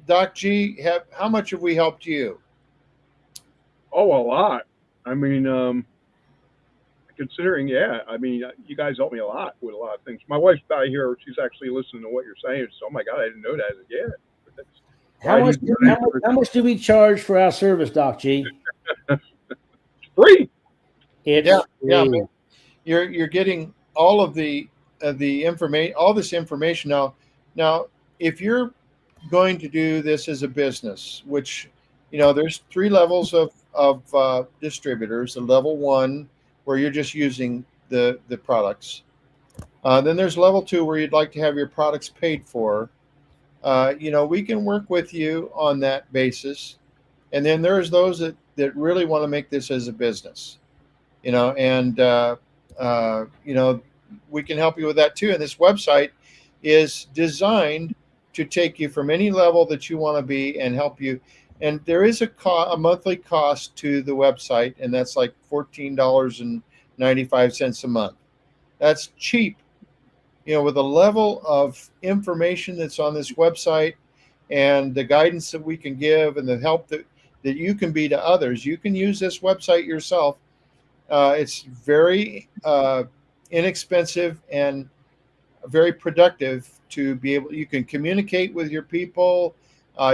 Doc G, how much have we helped you? Oh, a lot. I mean, considering, yeah, I mean, you guys help me a lot with a lot of things. My wife's out here; she's actually listening to what you're saying. So, oh my God, I didn't know that. Yeah, that's How why much, he's how much do we charge for our service, Doc G? free. It's Yeah, free. you're getting all of the information, all this information now. Now, if you're going to do this as a business, which there's three levels of distributors. The level one, where you're just using the products. Then there's level two, where you'd like to have your products paid for. We can work with you on that basis. And then there's those that really want to make this as a business. And we can help you with that too. And this website is designed to take you from any level that you want to be and help you. And there is a monthly cost to the website, and that's like $14.95 a month. That's cheap. With the level of information that's on this website and the guidance that we can give and the help that you can be to others, you can use this website yourself. It's very inexpensive and very productive to be able. You can communicate with your people.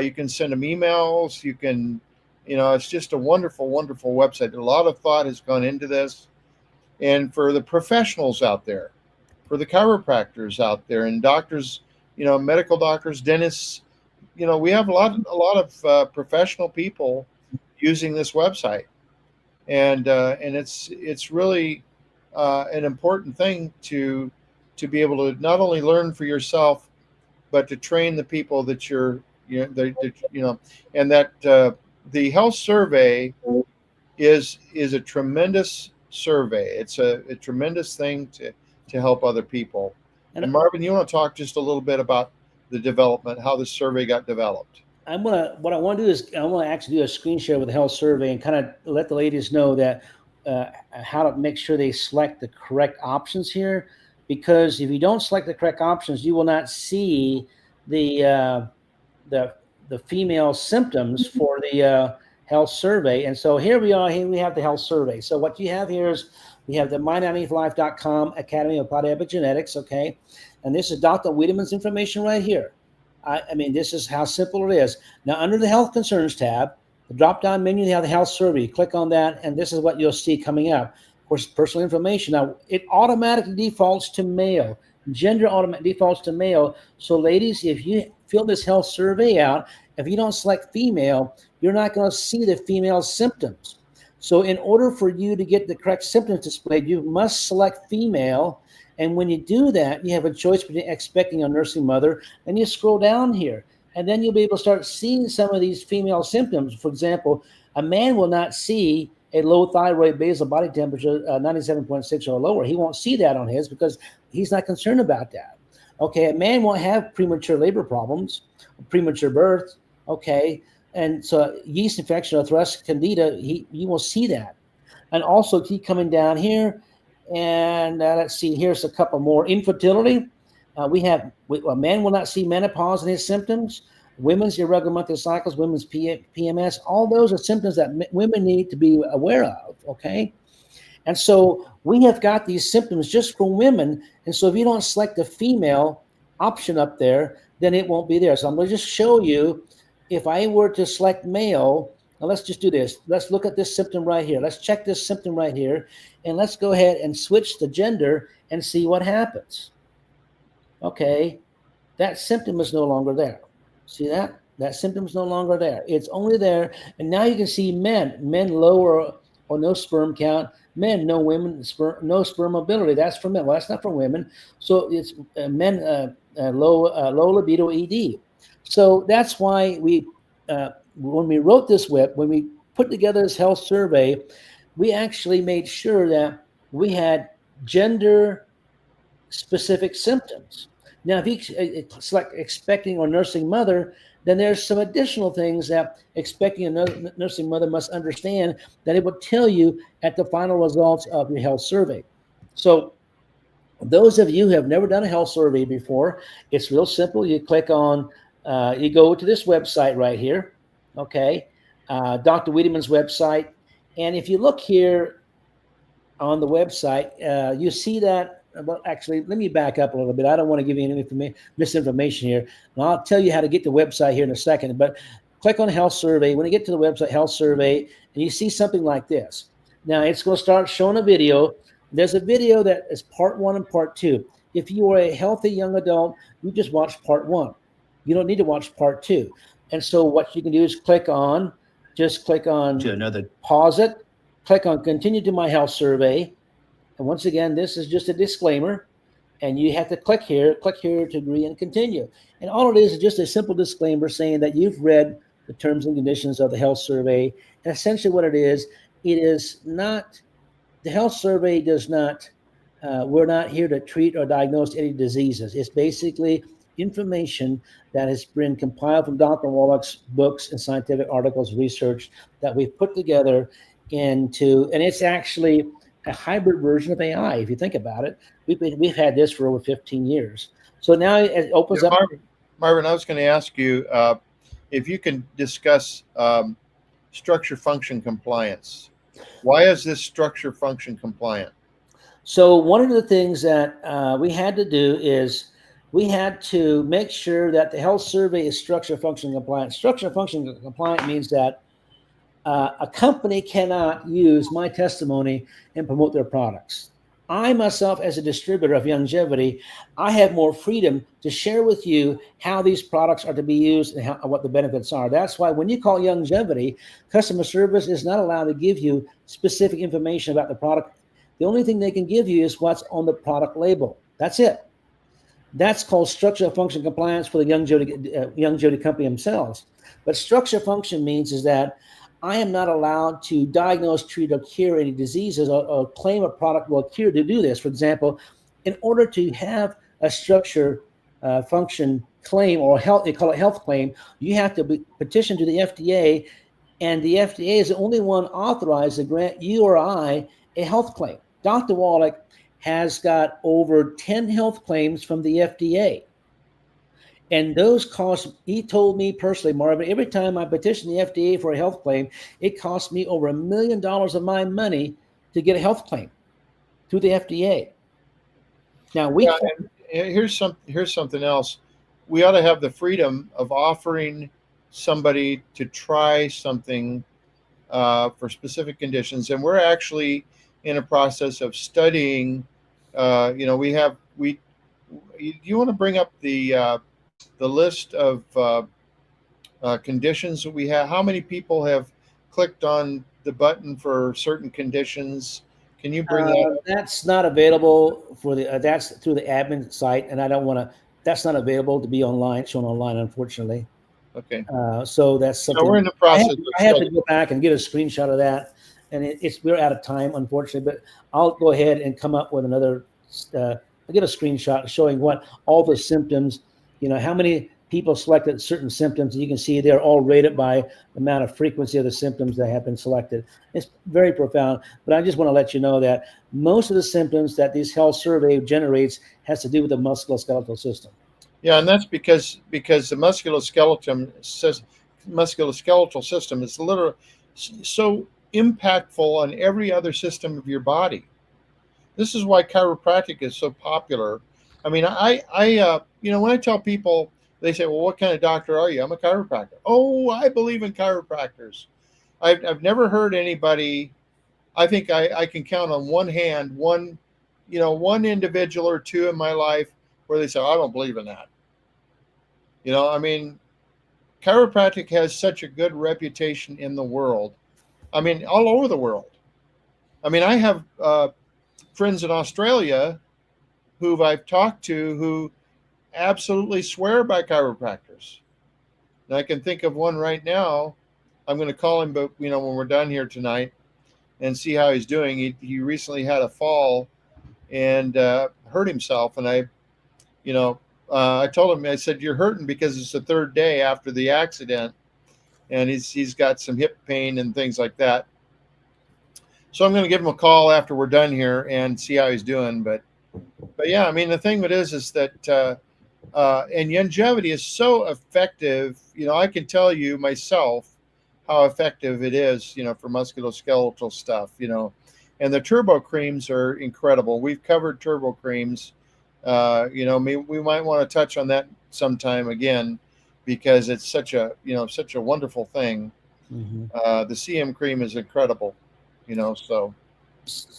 You can send them emails. You can, it's just a wonderful, wonderful website. A lot of thought has gone into this, and for the professionals out there, for the chiropractors out there, and doctors, medical doctors, dentists, we have a lot of professional people using this website. And it's really an important thing to be able to not only learn for yourself, but to train the people that and that the health survey is a tremendous survey. It's a tremendous thing to help other people. And Marvin, you want to talk just a little bit about the development, how the survey got developed? What I want to do is I want to actually do a screen share with the health survey and kind of let the ladies know that how to make sure they select the correct options here. Because if you don't select the correct options, you will not see the female symptoms for the health survey. And so here we are. Here we have the health survey. So what you have here is we have the my90life.com Academy of Applied Epigenetics. Okay, and this is Dr. Wiedemann's information right here. I mean, this is how simple it is. Now, under the Health Concerns tab, the drop-down menu, you have the Health Survey. Click on that, and this is what you'll see coming up. Of course, personal information. Now, it automatically defaults to male. Gender automatically defaults to male. So, ladies, if you fill this health survey out, if you don't select female, you're not going to see the female symptoms. So, in order for you to get the correct symptoms displayed, you must select female. And when you do that, you have a choice between expecting a nursing mother, and you scroll down here, and then you'll be able to start seeing some of these female symptoms. For example, a man will not see a low thyroid basal body temperature, 97.6 or lower. He won't see that on his because he's not concerned about that. Okay, a man won't have premature labor problems, premature birth. Okay, and so yeast infection or thoracic candida, you will see that. And also keep coming down here. And let's see, here's a couple more. Infertility. A man will not see menopause in his symptoms, women's irregular monthly cycles, women's PMS. All those are symptoms that women need to be aware of, okay? And so we have got these symptoms just for women. And so if you don't select the female option up there, then it won't be there. So I'm going to just show you, if I were to select male, now let's just do this. Let's look at this symptom right here. Let's check this symptom right here. And let's go ahead and switch the gender and see what happens. Okay, that symptom is no longer there. See that? That symptom is no longer there. It's only there. And now you can see men lower or no sperm count. Men, no women, no sperm mobility. That's for men. Well, that's not for women. So it's men, low libido ED. So that's why when we wrote this WIP, when we put together this health survey, we actually made sure that we had gender-specific symptoms. Now, if you select expecting or nursing mother, then there's some additional things that expecting a nursing mother must understand that it will tell you at the final results of your health survey. So Those of you who have never done a health survey before, it's real simple. You click on, you go to this website right here, okay, Dr. Wiedemann's website. And if you look here on the website, you see that, well, actually, let me back up a little bit. I don't want to give you any misinformation here. And I'll tell you how to get to the website here in a second, but click on health survey. When you get to the website, health survey, and you see something like this. Now it's going to start showing a video. There's a video that is part 1 and part 2. If you are a healthy young adult, you just watch part 1. You don't need to watch part 2. And so what you can do is click on To another. pause it, click on continue to my health survey. And once again, this is just a disclaimer. And you have to click here to agree and continue. And all it is just a simple disclaimer saying that you've read the terms and conditions of the health survey. And essentially what it is not, the health survey does not, we're not here to treat or diagnose any diseases. It's basically information that has been compiled from Dr. Wallach's books and scientific articles, research that we've put together into, and it's actually a hybrid version of AI. If you think about it, we've had this for over 15 years. So now it opens up. Marvin, I was going to ask you if you can discuss structure function compliance. Why is this structure function compliant? So one of the things that we had to do is we had to make sure that the health survey is structure function compliant. Structure function compliant means that a company cannot use my testimony and promote their products. I myself, as a distributor of Youngevity, I have more freedom to share with you how these products are to be used and what the benefits are. That's why when you call Youngevity, customer service is not allowed to give you specific information about the product. The only thing they can give you is what's on the product label. That's it. That's called structure function compliance for the Youngevity company themselves. But structure function means is that I am not allowed to diagnose, treat, or cure any diseases or claim a product will cure to do this. For example, in order to have a structure function claim or health, they call it health claim, you have to petition to the FDA, and the FDA is the only one authorized to grant you or I a health claim. Dr. Wallach has got over 10 health claims from the FDA. And those costs, he told me personally, Marvin, every time I petition the FDA for a health claim, it costs me over $1 million of my money to get a health claim through the FDA. Now here's something else. We ought to have the freedom of offering somebody to try something for specific conditions, and we're actually in a process of studying. Do you want to bring up the list of conditions that we have? How many people have clicked on the button for certain conditions? Can you bring that up? That's not available for the, that's through the admin site, and I don't want to, that's not available to be online, shown online, unfortunately. Okay. So that's something. So we're in the process. I have to go back and get a screenshot of that, and we're out of time, unfortunately, but I'll go ahead and come up with another, I'll get a screenshot showing what all the symptoms, how many people selected certain symptoms, and you can see they're all rated by the amount of frequency of the symptoms that have been selected. It's very profound, but I just want to let you know that most of the symptoms that this health survey generates has to do with the musculoskeletal system. Yeah, and that's because the musculoskeletal system is literally so impactful on every other system of your body. This is why chiropractic is so popular. I mean, when I tell people, they say, well, what kind of doctor are you? I'm a chiropractor. Oh, I believe in chiropractors. I've never heard anybody, I think I can count on one hand, one individual or two in my life where they say, I don't believe in that. Chiropractic has such a good reputation in the world. All over the world. I have friends in Australia who I've talked to who absolutely swear by chiropractors. And I can think of one right now. I'm going to call him, but when we're done here tonight, and see how he's doing. He recently had a fall and hurt himself, and I told him, I said, you're hurting because it's the third day after the accident, and he's got some hip pain and things like that. So I'm going to give him a call after we're done here and see how he's doing. But but yeah, I mean, the thing with it is that and longevity is so effective. You know, I can tell you myself how effective it is, you know, for musculoskeletal stuff, you know, and the turbo creams are incredible. We've covered turbo creams. You know, we might want to touch on that sometime again, because it's such a, you know, such a wonderful thing. The CM cream is incredible, you know, So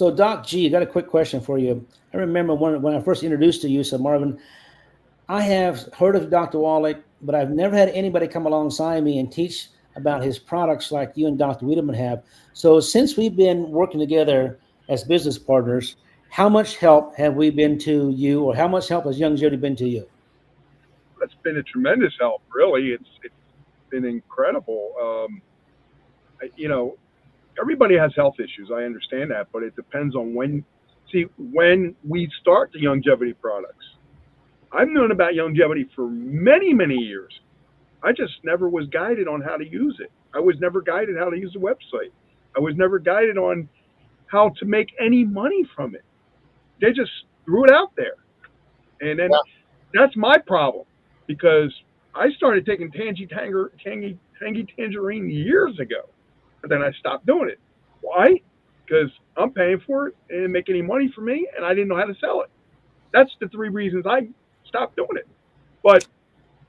Doc G, I got a quick question for you. I remember when I first introduced to you, so Marvin, I have heard of Dr. Wallach, but I've never had anybody come alongside me and teach about his products like you and Dr. Wiedemann have. So since we've been working together as business partners, how much help have we been to you, or how much help has Youngevity been to you? That's been a tremendous help, really. It's been incredible. You know, everybody has health issues. I understand that, but it depends on when we start the Youngevity products. I've known about Youngevity for many, many years. I just never was guided on how to use it. I was never guided how to use the website. I was never guided on how to make any money from it. They just threw it out there. And then that's my problem, because I started taking Tangy Tangerine years ago, and then I stopped doing it. Why? Because I'm paying for it and make any money for me, and I didn't know how to sell it. That's the 3 reasons I stopped doing it. But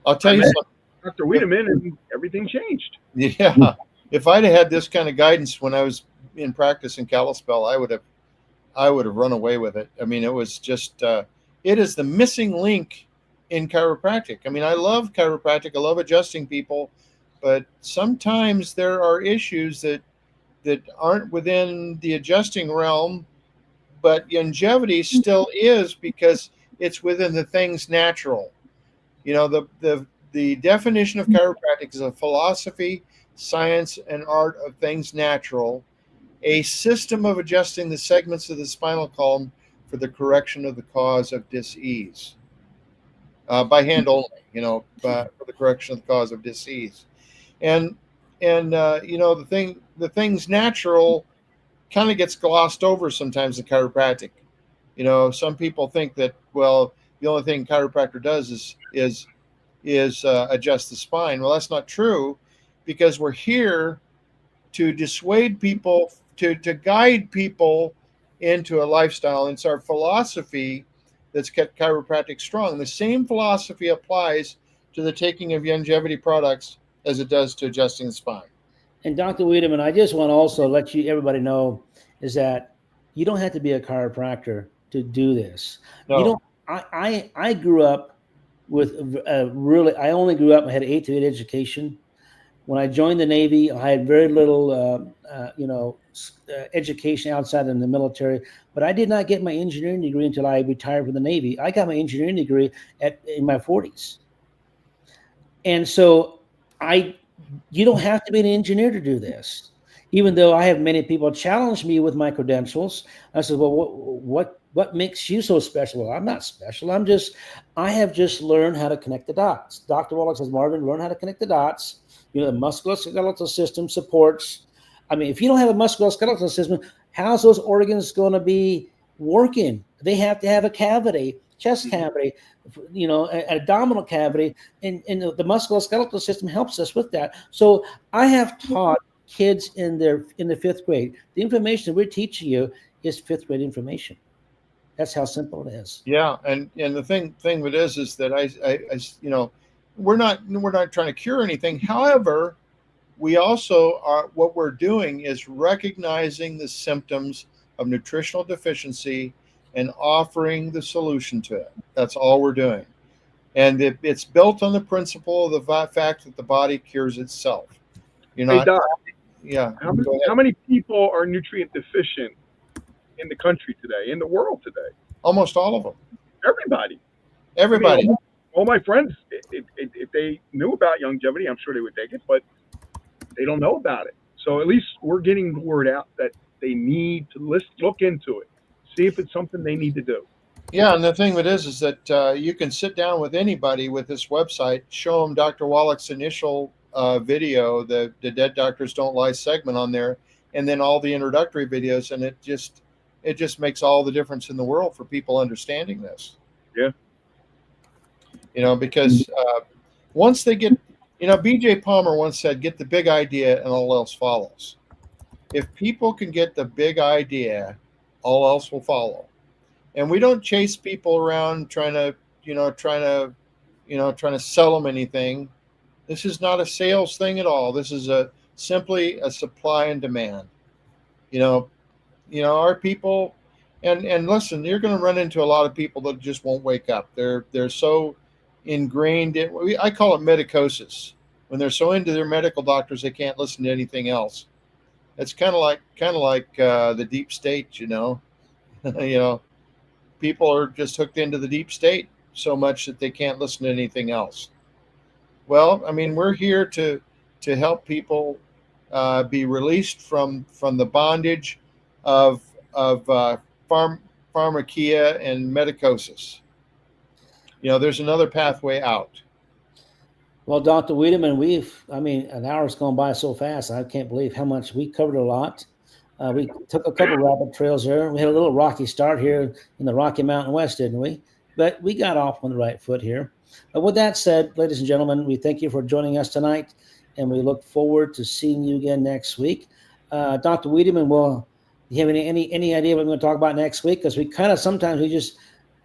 I'll tell you something. Dr. Wiedemann, and everything changed. Yeah. If I'd had this kind of guidance when I was in practice in Kalispell, I would have run away with it. I mean, it was just, it is the missing link in chiropractic. I mean, I love chiropractic. I love adjusting people, but sometimes there are issues that aren't within the adjusting realm, but longevity still is, because it's within the things natural. You know, the definition of chiropractic is a philosophy, science, and art of things natural, a system of adjusting the segments of the spinal column for the correction of the cause of disease. By hand only, you know, for the correction of the cause of disease. And you know, the things natural kind of gets glossed over sometimes in chiropractic. You know, some people think that, well, the only thing chiropractor does is adjust the spine. Well, that's not true, because we're here to dissuade people, to guide people into a lifestyle. And it's our philosophy that's kept chiropractic strong. The same philosophy applies to the taking of longevity products as it does to adjusting the spine. And Dr. Wiedemann, I just want to also let everybody know is that you don't have to be a chiropractor to do this. No. You don't. I grew up with I only grew up. I had an 8th grade education. When I joined the Navy, I had very little, education outside in the military. But I did not get my engineering degree until I retired from the Navy. I got my engineering degree in my 40s. And so you don't have to be an engineer to do this. Even though I have many people challenge me with my credentials, I said, well, what makes you so special? Well, I'm not special. I have just learned how to connect the dots. Dr. Wallach says, Marvin, learn how to connect the dots. You know, the musculoskeletal system supports. I mean, if you don't have a musculoskeletal system, how's those organs going to be working? They have to have a cavity, chest cavity, you know, an abdominal cavity, and the musculoskeletal system helps us with that. So I have taught kids in the 5th grade. The information we're teaching you is 5th grade information. That's how simple it is. Yeah, and the thing with it is that I you know, we're not trying to cure anything. However, we also are, what we're doing is recognizing the symptoms of nutritional deficiency and offering the solution to it. That's all we're doing. And it's built on the principle of the fact that the body cures itself. You're not. Hey, Doc, yeah. How many people are nutrient deficient in the country today, in the world today? Almost all of them. Everybody. Everybody. I mean, all my friends, if they knew about Youngevity, I'm sure they would take it, but they don't know about it. So at least we're getting the word out that they need to look into it, see if it's something they need to do. Yeah, and the thing with it is that you can sit down with anybody with this website, show them Dr. Wallach's initial video, the Dead Doctors Don't Lie segment on there, and then all the introductory videos, and it just makes all the difference in the world for people understanding this. Yeah. Because once they get, BJ Palmer once said, get the big idea and all else follows. If people can get the big idea, all else will follow. And we don't chase people around trying to sell them anything. This is not a sales thing at all. This is simply a supply and demand. Our people, and listen, you're going to run into a lot of people that just won't wake up. They're so ingrained in, I call it medicosis. When they're so into their medical doctors, they can't listen to anything else. It's kind of like the deep state, people are just hooked into the deep state so much that they can't listen to anything else. Well, I mean, we're here to help people be released from the bondage of pharmakia and medicosis. There's another pathway out. Well, Dr. Wiedemann, an hour's gone by so fast. I can't believe how much we covered. A lot. We took a couple rapid trails there. We had a little rocky start here in the Rocky Mountain West, didn't we? But we got off on the right foot here. But with that said, ladies and gentlemen, we thank you for joining us tonight, and we look forward to seeing you again next week. Dr. Wiedemann, do you have any idea what we're going to talk about next week? Because we kind of sometimes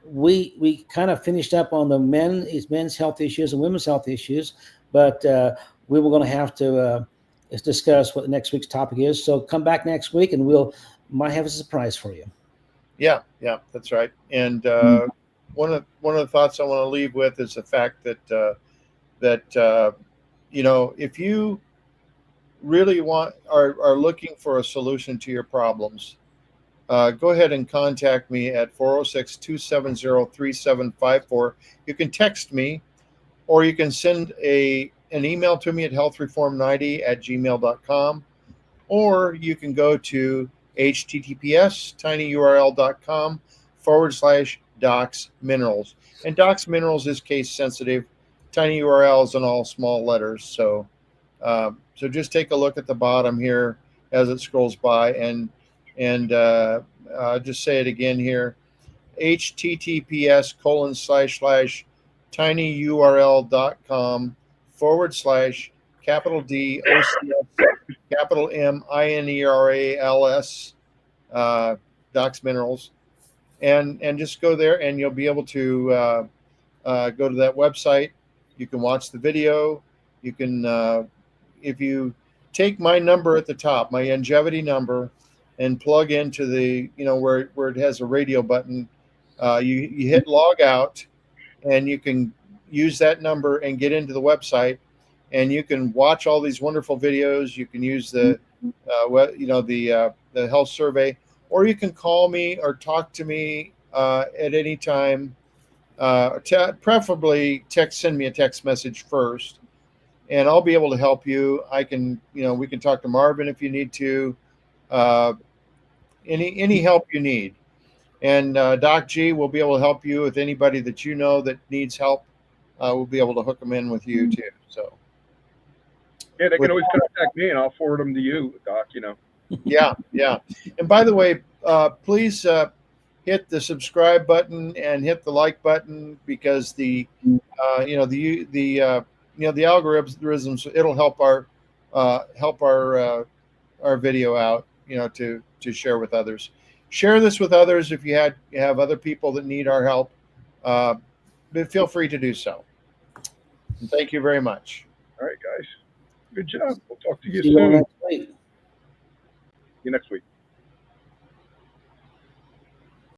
we kind of finished up on the men's health issues and women's health issues, but we were going to have to discuss what the next week's topic is. So come back next week, and might have a surprise for you. Yeah, that's right. And one of the thoughts I want to leave with is the fact that if you really are looking for a solution to your problems, go ahead and contact me at 406-270-3754. You can text me, or you can send an email to me at healthreform90@gmail.com, or you can go to https://tinyurl.com/Docs Minerals. And Docs Minerals is case sensitive. TinyURL is in all small letters. So just take a look at the bottom here as it scrolls by, and just say it again here, https://tinyurl.com/DOCS Docs Minerals, and just go there, and you'll be able to go to that website. You can watch the video. You can, if you take my number at the top, my longevity number, and plug into the, where it has a radio button, you hit log out, and you can use that number and get into the website, and you can watch all these wonderful videos. You can use the health survey, or you can call me or talk to me at any time. Preferably send me a text message first, and I'll be able to help you. I can, we can talk to Marvin if you need to. Any help you need, and Doc G will be able to help you with anybody that that needs help. We'll be able to hook them in with you too. So yeah, they can always contact me, and I'll forward them to you, Doc. Yeah. And by the way, please hit the subscribe button and hit the like button, because the algorithms, it'll help our video out, to share with others. Share this with others if you have other people that need our help. But feel free to do so. And thank you very much. All right, guys. Good job. We'll talk to you See soon. you next week. See you next week.